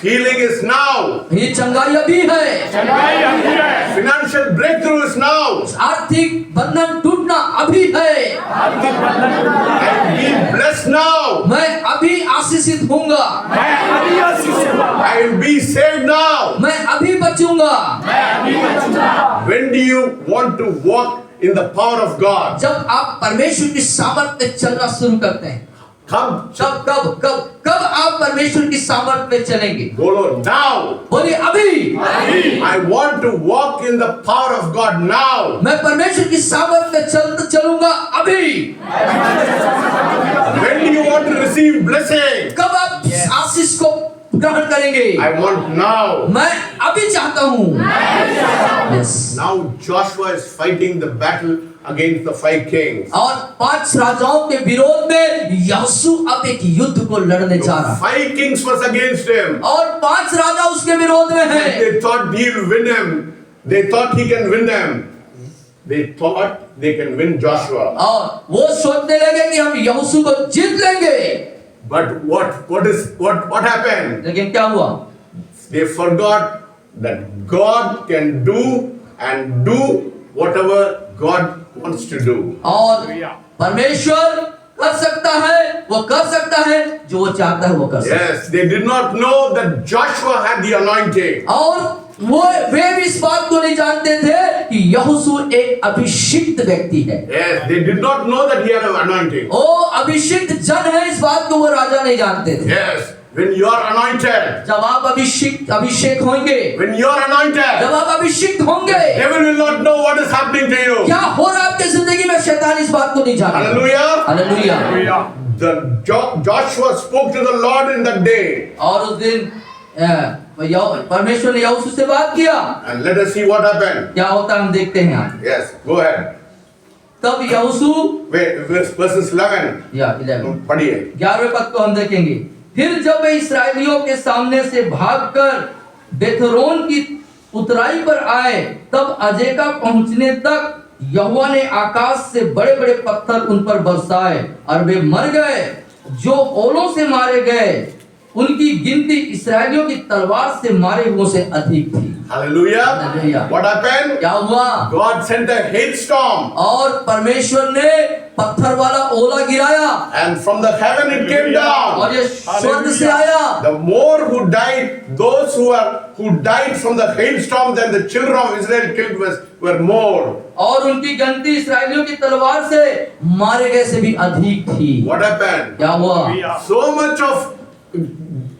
healing is now. ये चंगाई अभी है। चंगाई अभी है। Financial breakthrough is now. आर्थिक बंधन टूटना अभी है। आर्थिक बंधन I am being blessed now. मैं अभी आशीषित होऊंगा। मैं अभी आशीषित हूँ। I will be saved now. मैं अभी बचूंगा। मैं अभी बचूंगा। When do you want to walk in the power of God? जब आप परमेश्वर की सामर्थ में चलना शुरू करते हैं। Come, कब कब कब कब आप परमेश्वर की सामर्थ में चलेंगे? बोलो now. बोलिए अभी। I want to walk in the power of God now. मैं परमेश्वर की सामर्थ में चलूंगा अभी। When do you want to receive blessing? कब आप आशीष को ग्रहण करेंगे? I want now. मैं अभी चाहता हूँ। Yes. Now Joshua is fighting the battle against the 5 kings. और 5 राजाओं के विरोध में यहोशू अब एक युद्ध को लड़ने जा रहा है। 5 kings was against him. और 5 राजा उसके विरोध में हैं। They thought he'll win him. They thought he can win them. They thought they can win Joshua. और वो सोचने लगे कि हम यहोशू को जीत लेंगे। But what happened? लेकिन क्या हुआ? They forgot that God can do and do whatever God wants to do. और परमेश्वर कर सकता है, वो कर सकता है जो वो चाहता है वो कर सकता है। Yes, they did not know that Joshua had the anointing. और वे भी इस बात को नहीं जानते थे कि यहोशू एक अभिषिक्त व्यक्ति है। Yes, they did not know that he had an anointing. ओ अभिषिक्त जन है, इस बात को वो राजा नहीं जानते थे। Yes, when you are anointed, जब आप अभिषेक होंगे, when you are anointed, जब आप अभिषिक्त होंगे, devil will not know what is happening to you. क्या हो रहा है आपकी जिंदगी में, शैतान इस बात को नहीं जानता। Hallelujah. Hallelujah. Hallelujah. Joshua spoke to the Lord in that day. और उस दिन परमेश्वर ने यहोशू से बात किया। And let us see what happened. क्या होता है हम देखते हैं यहाँ। Yes, go ahead. तब यहोशू Wait, verses 11. या 11 पढ़िए. 11वें पद को हम देखेंगे। फिर जब वे इस्राएलियों के सामने से भागकर बेथरोन की उतराई पर आए, तब अजेका पहुंचने तक यहोवा ने आकाश से बड़े बड़े पत्थर उन पर बरसाए और वे मर गए। जो ओलों से मारे गए उनकी गिनती इस्राएलियों की तलवार से मारे हुओं से अधिक थी। Hallelujah. Hallelujah. What happened? क्या हुआ? God sent a hailstorm. और परमेश्वर ने पत्थर वाला ओला गिराया And from the heaven it came down. और ये स्वर्ग से आया। The more who died, those who died from the hailstorm than the children of Israel killed were more. और उनकी गिनती इस्राएलियों की तलवार से मारे गए से भी अधिक थी। What happened? क्या हुआ? So much of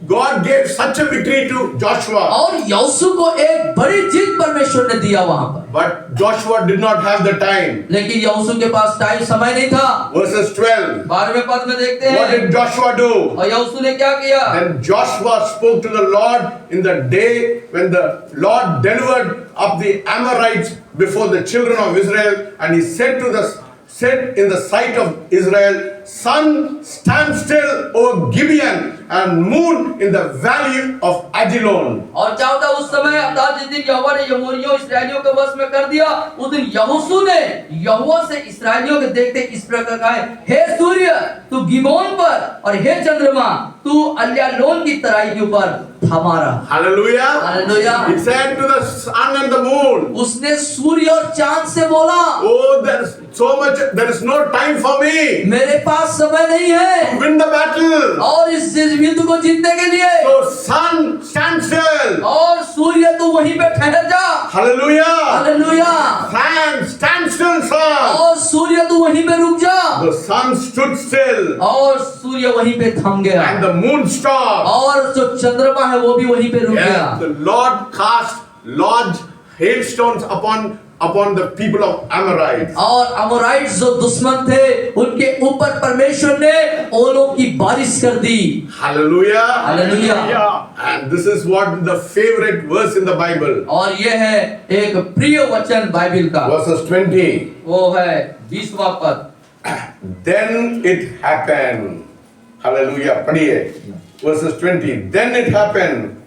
God gave such a victory to Joshua. और यहोशू को एक बड़ी जीत परमेश्वर ने दिया वहां पर। But Joshua did not have the time. लेकिन यहोशू के पास टाइम समय नहीं था। Verses 12. 12वें पद में देखते What हैं। did Joshua do? और यहोशू ने क्या किया? Then Joshua spoke to the Lord in the day when the Lord delivered up the Amorites before the children of Israel, and he said in the sight of Israel, sun, stand still over Gibeon, and moon in the valley of Ajalon. और क्या होता उस समय, अर्थात जिस दिन यहोवा ने यमोरियों इस्राएलियों के वश में कर दिया, उस दिन यहोशू ने यहोवा से इस्राएलियों के देखते इस प्रकार कहा, हे सूर्य तू गिबोन पर और हे चंद्रमा तू अल्यालोन की तराई के ऊपर थमा रहा। Hallelujah. Hallelujah. He said to the sun and the moon, उसने सूर्य और चांद से बोला, oh, there is no time for me मेरे पास समय नहीं है to win the battle. और इस युद्ध को जीतने के लिए। So sun, stand still. और सूर्य तू वहीं पे ठहर जा। Hallelujah. Hallelujah. Stand still, sun. और सूर्य तू वहीं पे रुक जा। The sun stood still और सूर्य वहीं पे थम गया। and the moon stopped. और जो चंद्रमा है वो भी वहीं पे रुक गया। Yes, the Lord cast large hailstones upon the people of Amorites. और अमोराइट्स जो दुश्मन थे उनके ऊपर परमेश्वर ने ओलों की बारिश कर दी। Hallelujah. Hallelujah. And this is what the favorite verse in the Bible. और ये है एक प्रिय वचन बाइबल का। Verses 20. वो है 20वां पद। Then it happened. Hallelujah. पढ़िए. Verses 20. Then it happened.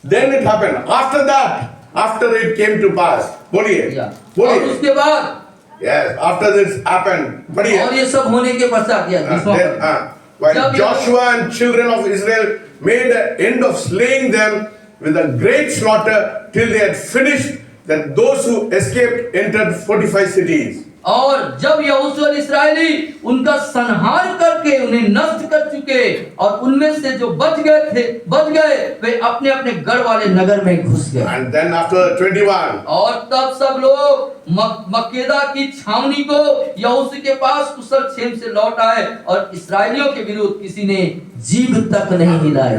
Then it happened. After that, after it came to pass. बोलिए, या। और बोलिए. उसके बाद Yes, after this happened. और बढ़िया. ये सब होने के पश्चात या बीसवां Then, पद। when जब Joshua and children of Israel made an end of slaying them with a great slaughter till they had finished, then those who escaped entered 45 cities. और जब यहोशू और इस्राएली उनका संहार करके उन्हें नष्ट कर चुके और उनमें से जो बच गए वे अपने अपने गढ़ वाले नगर में घुस गए। And then after 21, और तब सब लोग मक्केदा की छावनी को यहोशू के पास कुशल क्षेम से लौट आए और इस्राएलियों के विरुद्ध किसी ने जीभ तक नहीं हिलाई।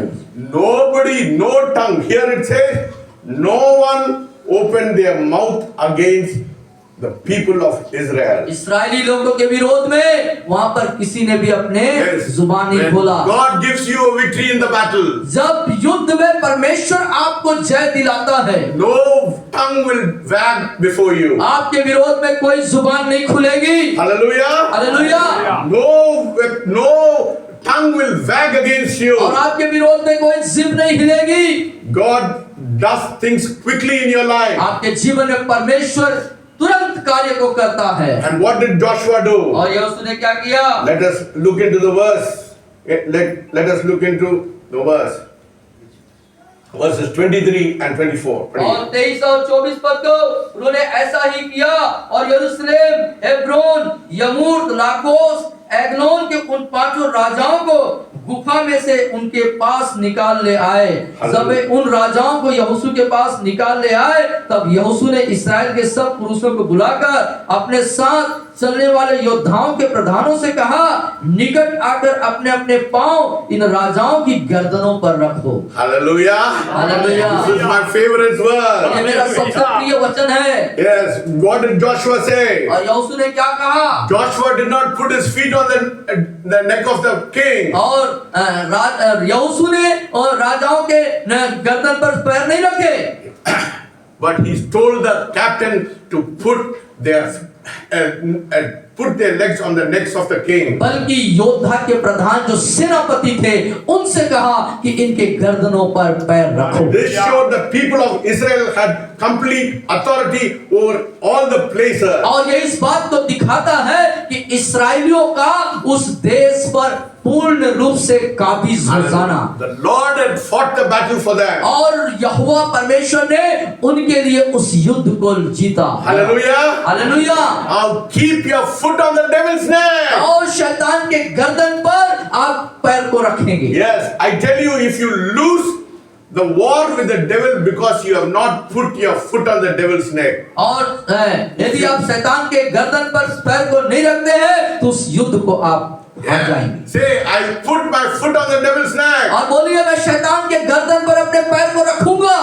nobody, no tongue. Here it says, no one opened their mouth against the people of Israel. इस्राएली लोगों के विरोध में वहां पर किसी ने भी अपने Yes. जुबान नहीं When खोला। God gives you a victory in the battle, जब युद्ध में परमेश्वर आपको जय दिलाता है, no tongue will wag before you. आपके विरोध में कोई जुबान नहीं खुलेगी। Hallelujah. Hallelujah. No tongue will wag against you. और आपके विरोध में कोई जिभ नहीं हिलेगी। God does things quickly in your life. आपके जीवन में परमेश्वर तुरंत कार्य को करता है। And what did Joshua do? और यहोशू ने क्या किया? Let us look into the verse. Let us look into the verse. Verses 23 and 24. और 23 और 24 पद को उन्होंने ऐसा ही किया और यरूशलेम, हेब्रोन, यमूर्त, लाकोस, एग्लोन के उन 5 राजाओं को गुफा में से उनके पास निकाल ले आए। जब वे उन राजाओं को यहोशू के पास निकाल ले आए तब यहोशू ने इस्राएल के सब पुरुषों को बुलाकर अपने साथ चलने वाले योद्धाओं के प्रधानों से कहा, निकट आकर अपने अपने पांव इन राजाओं की गर्दनों पर रखो। Hallelujah. Hallelujah. This is my favorite ये verse. मेरा सबसे प्रिय वचन है। Yes. What did Joshua say? और यहोशू ने क्या कहा? Joshua did not put his feet on the neck of the king. और यहोशू ने और राजाओं के गर्दन पर पैर नहीं रखे। But he told the captain to put their legs on the necks of the king. बल्कि योद्धा के प्रधान जो सेनापति थे उनसे कहा कि इनके गर्दनों पर पैर रखो। This showed the people of Israel had complete authority over all the places. और ये इस बात को दिखाता है कि इस्राएलियों का उस देश पर पूर्ण रूप से काबिज हो जाना। The Lord had fought the battle for them. और यहोवा परमेश्वर ने उनके लिए उस युद्ध को जीता। Hallelujah. Hallelujah. Now keep your foot on the devil's neck. और शैतान के गर्दन पर आप पैर को रखेंगे। Yes, I tell you, if you lose the war with the devil because you have not put your foot on the devil's neck. और यदि आप शैतान के गर्दन पर पैर को नहीं रखते हैं तो उस युद्ध को आप हार जाएंगे। Say, I put my foot on the devil's neck. और बोलिए, मैं शैतान के गर्दन पर अपने पैर को रखूंगा।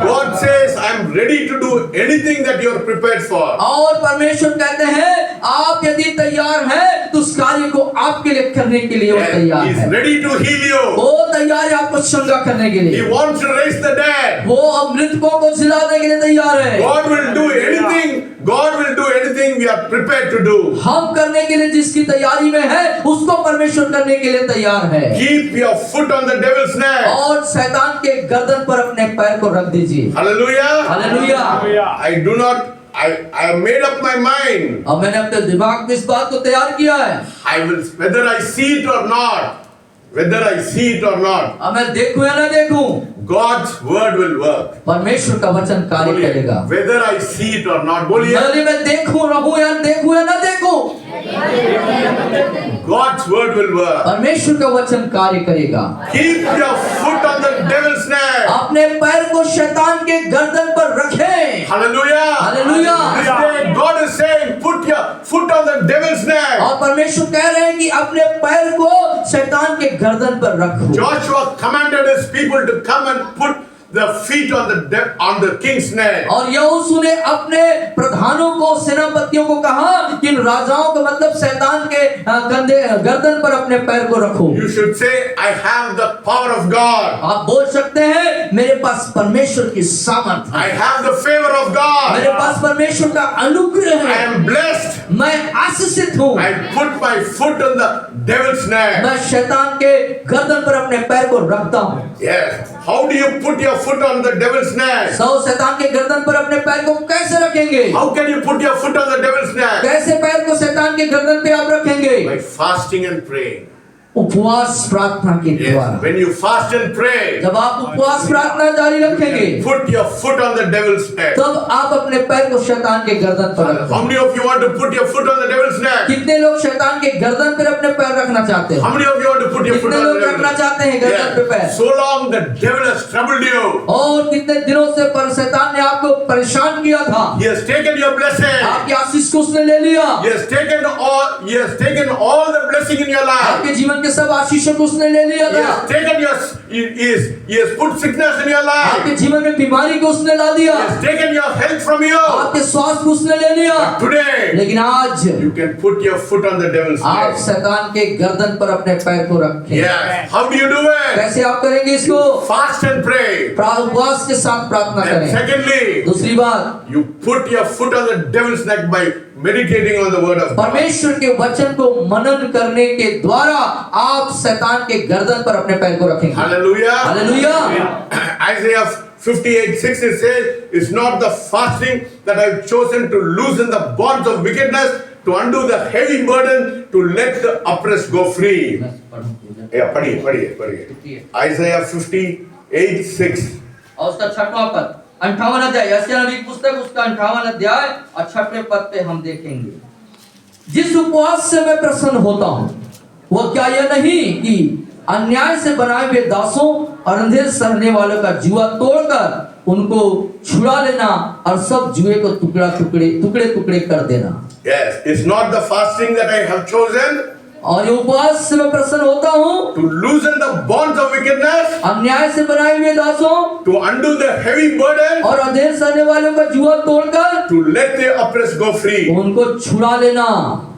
God says, I am ready to do anything that you are prepared for. और परमेश्वर कहते हैं, आप यदि तैयार हैं तो उस कार्य को आपके लिए करने के लिए वो तैयार He is है। ready to heal you. वो तैयार है आपको चंगा करने के He लिए। wants to raise the dead. वो अब मृतकों को जिलाने के लिए तैयार है। God will do anything. God will do anything we are prepared to do. हम करने के लिए जिसकी तैयारी में है उसको परमेश्वर करने के लिए तैयार है। Keep your foot on the devil's neck. और शैतान के गर्दन पर अपने पैर को रख दीजिए। Hallelujah. Hallelujah. I have made up my mind. अब मैंने अपने दिमाग में इस बात को तैयार किया है। Whether I see it or not, अब मैं देखूं या ना देखूं, God's word will work. परमेश्वर का वचन कार्य करेगा। Whether I see it or not, बोलिए। भले मैं देखूं या ना देखूं, God's word will work. परमेश्वर का वचन कार्य करेगा। Keep your foot on the devil's neck. अपने पैर को शैतान के गर्दन पर रखें। Hallelujah. Hallelujah. This day God is saying, put your foot on the devil's neck. और परमेश्वर कह रहे हैं कि अपने पैर को शैतान के गर्दन पर रखो। Joshua commanded his people to come and put the feet on the king's neck. और यहोशू ने अपने प्रधानों को, सेनापतियों को कहा कि इन राजाओं को मतलब शैतान के कंधे गर्दन पर अपने पैर को रखो। You should say, I have the power of God. आप बोल सकते हैं, मेरे पास परमेश्वर की सामर्थ I है, have the favor of मेरे God. पास परमेश्वर का अनुग्रह I है, am blessed. मैं आशीषित उपस्थित हूँ। I put my foot on the devil's neck. मैं शैतान के गर्दन पर अपने पैर को रखता हूँ। Yes. How do you put your foot on the devil's neck? शैतान के गर्दन पर अपने पैर को कैसे रखेंगे? How can you put your foot on the devil's neck? कैसे पैर को शैतान के गर्दन पे आप रखेंगे? By fasting and praying. उपवास प्रार्थना के द्वारा। Yes. When you fast and pray, जब आप उपवास प्रार्थना जारी रखेंगे, put your foot on the devil's neck. तब आप अपने पैर को शैतान के गर्दन पर रखेंगे। How many of you want to put your foot on the devil's neck? कितने लोग शैतान के गर्दन पर अपने पैर रखना चाहते हैं? How many of you want to put your foot कितने on the लोग devil's रखना चाहते हैं गर्दन पे पैर? So long the devil has troubled you. और कितने दिनों से पर शैतान ने आपको परेशान किया था? He has taken your blessing. आपकी आशीष को उसने ले लिया। He has taken all the blessing in your life. आपके जीवन के सब आशीषों को उसने ले लिया He था। has taken he has put sickness in your life. आपके जीवन में बीमारी को उसने ला दिया। He has taken your health from you. आपके स्वास्थ्य को उसने ले लिया। Today, लेकिन आज you can put your foot on the devil's आप neck. शैतान के गर्दन पर अपने पैर को रखें। Yes. How do you do it? कैसे आप करेंगे इसको? Fast and pray. उपवास के साथ प्रार्थना And करें। secondly, दूसरी बात, you put your foot on the devil's neck by meditating on the word of God. परमेश्वर के वचन को मनन करने के द्वारा आप शैतान के गर्दन पर अपने पैर को रखेंगे। Hallelujah. Hallelujah. Isaiah 58:6 it says, "It's not the fasting that I've chosen to loosen the bonds of wickedness, to undo the heavy burden, to let the oppressed go free." Yeah, पढ़िए. Isaiah 58:6. और उसका 6वां पद, 58 अध्याय, यशायाह नबी की पुस्तक उसका 58 अध्याय और 6वें पद पे हम देखेंगे, जिस उपवास से मैं प्रसन्न होता हूँ वह क्या यह नहीं कि अन्याय से बनाए हुए दासों और अंधेर सहने वालों का जुआ तोड़कर उनको छुड़ा लेना और सब जुए को टुकड़े कर देना। Yes, it's not the fasting that I have chosen और ये उपवास से मैं प्रसन्न होता हूँ to loosen the bonds of wickedness, अन्याय से बनाए हुए दासों to undo the heavy burden, और अंधेर सहने वालों का जुआ तोड़कर to let the oppressed go free. उनको छुड़ा लेना।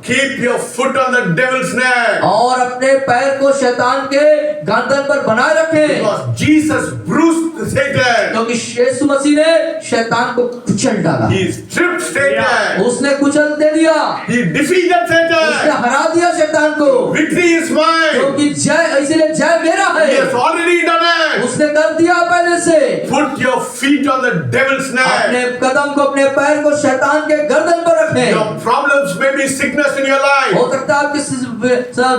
Keep your foot on the devil's neck. और अपने पैर को शैतान के गर्दन पर बनाए रखें, Because Jesus bruised Satan. क्योंकि यीशु मसीह ने शैतान को कुचल डाला। He stripped Satan. उसने कुचल दे दिया, He defeated उसने Satan. हरा दिया शैतान को, Victory is mine. क्योंकि जय, इसलिए जय मेरा He है। has already done it. उसने कर दिया पहले से। Put your feet on the devil's अपने neck. कदम को, अपने पैर को शैतान के गर्दन पर रखें। Your problems may be sickness in your life. हो सकता है आपकी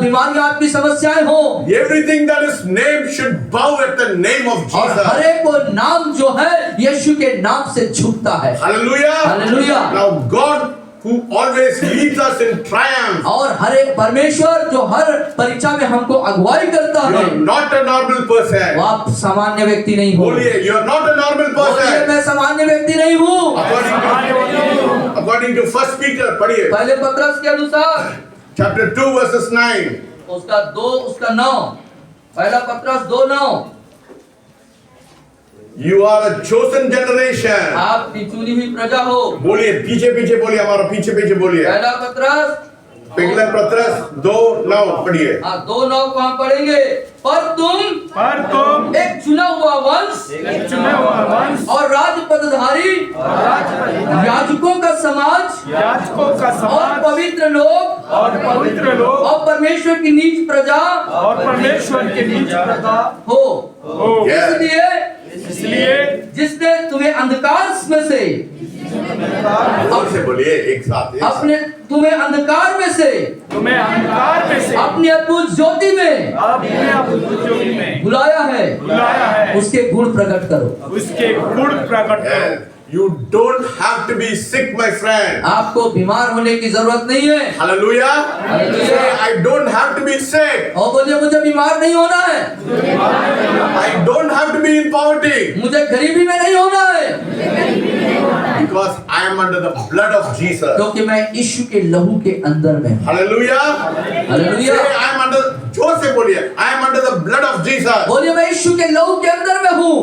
बीमारियां, आपकी समस्याएं हो, Everything that is named should bow at the name of और Jesus. हर एक वो नाम जो है यीशु के नाम से झुकता है। Hallelujah. Hallelujah. Now God who always leads us in triumph. और हर एक परमेश्वर जो हर परीक्षा में हमको अगुवाई करता You है, are not a normal person. वो आप सामान्य व्यक्ति नहीं हो। बोलिए, you are not a normal बोलिए, person. मैं सामान्य व्यक्ति नहीं हूँ। According to 1 Peter, पढ़िए. पहले पत्रस के अनुसार Chapter 2 verses 9. उसका 9, पहला पत्रस 2:9, You are a chosen generation. आप चुनी हुई प्रजा हो। बोलिए, पीछे पीछे बोलिए, हमारा पीछे पीछे बोलिए. पहला पत्रस पिघला पत्रस 2:9 पढ़िए. 2:9 को हम पढ़ेंगे, पर तुम एक चुना हुआ वंश और राज पदधारी याजकों का समाज और पवित्र लोग और परमेश्वर की नीच प्रजा हो। Yes. इसलिए जिसने तुम्हें अंधकार में से जोर से बोलिए एक साथ. अपने तुम्हें अंधकार में से अपनी अद्भुत ज्योति में बुलाया है, उसके गुण प्रकट करो। Yes. You don't have to be sick, my friend. आपको बीमार होने की जरूरत नहीं है। Hallelujah. Hallelujah. Say, I don't have to be sick. और बोलिए, मुझे बीमार नहीं होना है, I don't have to be in poverty. मुझे गरीबी में नहीं होना है, Because I am under the blood of Jesus. क्योंकि मैं यीशु के लहू के अंदर में हूँ। Hallelujah. Hallelujah. Say, I am under, जोर से बोलिए, I am under the blood of Jesus. बोलिए, मैं यीशु के लहू के अंदर में हूँ।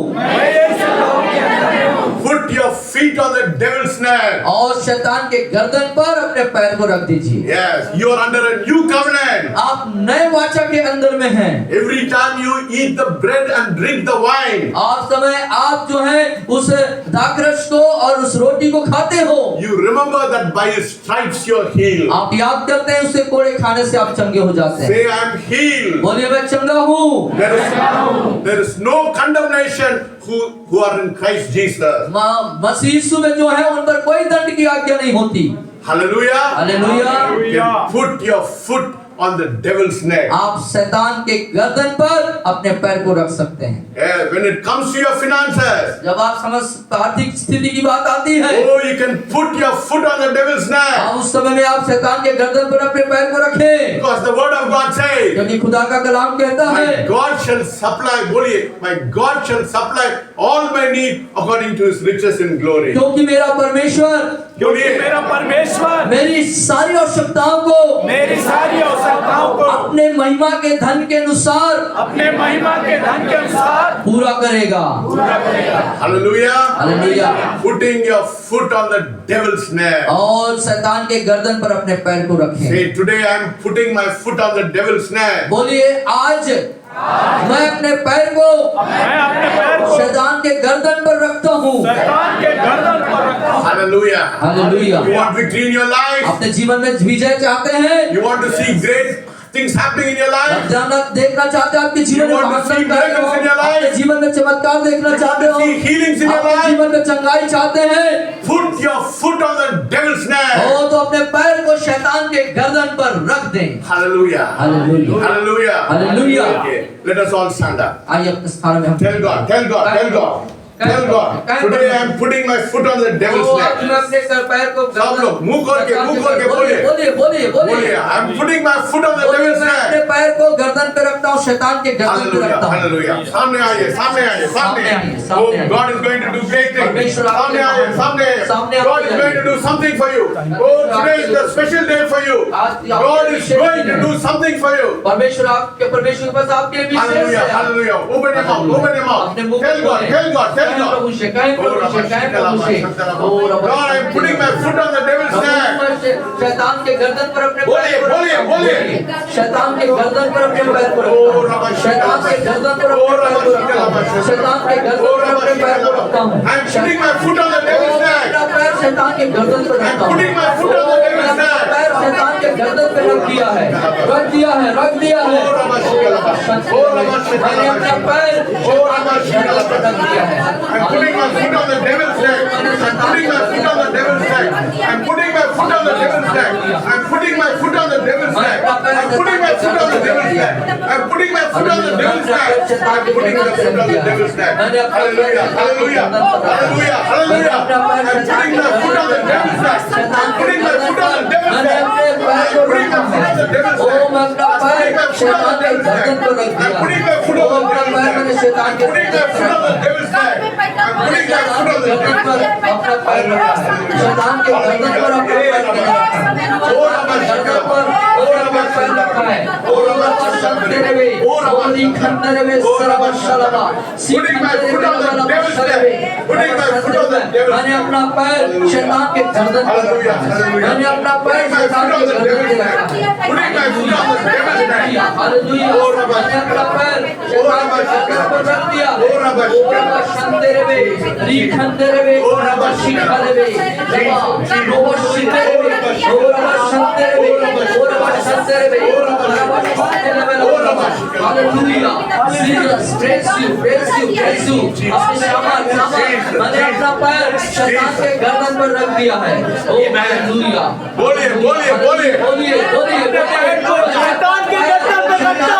put your feet on the devil's neck. और शैतान के गर्दन पर अपने पैर को रख दीजिए। Yes, you are under a new covenant. आप नए वाचा के अंदर में हैं। Every time you eat the bread and drink the wine, आप समय आप जो है उस दाखरस को और उस रोटी को खाते हो, you remember that by his stripes you are healed. आप याद करते हैं उसके कोड़े खाने से आप चंगे हो जाते हैं। Say, I am healed. बोलिए मैं चंगा हूँ। There is no condemnation who are in Christ Jesus. मसीह यीशु में जो है उन पर कोई दंड की आज्ञा नहीं होती। Hallelujah. Hallelujah. You can put your foot on the devil's neck. आप शैतान के गर्दन पर अपने पैर को रख सकते हैं। Yeah, when it comes to your finances, जब आप समस्त आर्थिक स्थिति की बात आती है, oh, you can put your foot on the devil's neck. आप उस समय में आप शैतान के गर्दन पर अपने पैर को रखें, Because the word of God says, क्योंकि खुदा का कलाम कहता my है, God shall supply, बोलिए, my God shall supply all my need according to his riches in glory. क्योंकि मेरा परमेश्वर क्योंकि मेरा परमेश्वर मेरी सारी आवश्यकताओं को मेरी सारी आवश्यकताओं को अपने महिमा के धन के अनुसार अपने महिमा के धन के अनुसार पूरा करेगा। Hallelujah. Hallelujah. Putting your foot on the devil's neck. और शैतान के गर्दन पर अपने पैर को रखें। Say, today I am putting my foot on the devil's neck. बोलिए आज मैं अपने पैर को मैं अपने पैर को शैतान के गर्दन पर रखता हूँ। शैतान के गर्दन पर रखता हूँ। Hallelujah. Hallelujah. You want victory in your life? अपने जीवन में विजय चाहते हैं? You want to see great things happening in your life? देखना चाहते हैं आपके जीवन में You want to see miracles in your life? आपके जीवन में चमत्कार देखना चाहते हो, See healings in your आपके life? जीवन में चंगाई चाहते हैं, Put your foot on the devil's neck. हो तो अपने पैर को शैतान के गर्दन पर रख दें। Hallelujah. Hallelujah. Hallelujah. Hallelujah. Okay. Let us all stand up. आइए अपने स्थान में हम Tell God. Tell God. Tell God. Tell God. Today I am putting my foot on the devil's तो आज मैं neck. अपने पैर को सब लोग मुंह खोल के बोलिए. बोलिए बोलिए बोलिए. बोलिए। I am putting my foot on the बोलिए, devil's मैं अपने neck. पैर को गर्दन पे रखता हूँ, शैतान के गर्दन पे Hallelujah. रखता हूँ। Hallelujah. सामने आइए. सामने आइए. सामने आइए, सामने. सामने Oh, आइए। God is going to do great things. परमेश्वर आपके सामने आइए. सामने. सामने God आपके is going to do something for you. Oh, today is the special day for you. God is going to do something for you. परमेश्वर के पास आपके लिए विशेष Hallelujah. है। Hallelujah. Open your mouth. Open your mouth. अपने मुंह को Tell God. खोलें। Tell God. Tell कहें God. प्रभु से, कहें प्रभु से, कहें प्रभु से। God, I am putting my foot on the devil's neck. शैतान के गर्दन पर अपने बोलिए, पैर को बोलिए, रखता हूँ। बोलिए। शैतान के गर्दन पर अपने पैर को ओ रखता रबा हूँ। शैतान के गर्दन पर अपने पैर को रखता हूँ। शैतान के गर्दन पर अपने पैर को रखता हूँ। I am putting my foot on the devil's neck. मेरा पैर शैतान के गर्दन पर I am रखता हूँ। putting my foot on the devil's अपना neck. पैर शैतान के गर्दन पे रख दिया है, रख दिया है, रख दिया है। ओ रबा शिकलबा. ओ रबा मैंने अपना शिकलबा. पैर ओ रबा शिकलबा. रख दिया है। I am putting my foot on the devil's neck. I am putting my foot on the devil's neck. I am putting my foot on the devil's neck. I am putting my foot on the devil's neck. I am putting my foot on the devil's neck. I am putting my foot on the devil's neck. I am putting my foot on the devil's neck. Hallelujah. Hallelujah. Hallelujah. Hallelujah. I am putting my foot on the devil's neck. I am putting my foot on the devil's neck. I am putting my foot on the devil's neck. ओ मैं अपना पैर शैतान के गर्दन पर रख I am दिया। putting my foot O on the अपना पैर मैंने devil's neck. शैतान I के am putting my foot on the devil's neck. I am putting my foot on the गर्दन devil's पर neck. अपना पैर रखा है। शैतान के गर्दन पर अपना पैर रखा है। ओ रबा गर्दन पर अपना पैर रखा है। ओ रबा शंतेरे वे, ओ लिखंदरे वे सरवा शलवा, सीखंदरे वे लबा शलवे। मैंने अपना पैर शैतान के गर्दन पर रखा है। मैंने अपना पैर शैतान के गर्दन पे रखा है। हालेलुया। मैंने अपना पैर शैतान के गर्दन पर रख दिया। ओ रबा शंतेरे वे, लिखंदरे वे, रबा शिखले वे, रबा शिखले वे, ओ रबा शंतेरे वे, ओ रबा शंतेरे वे, रबा शिखले वे, hallelujah. Jesus, praise you, praise you, praise you। अपने सामान मैंने अपना पैर शैतान के गर्दन पर रख दिया है। ओ हालेलुया। बोलिए बोलिए बोलिए बोलिए बोलिए बोलिए। शैतान के गर्दन पर रखता हूँ।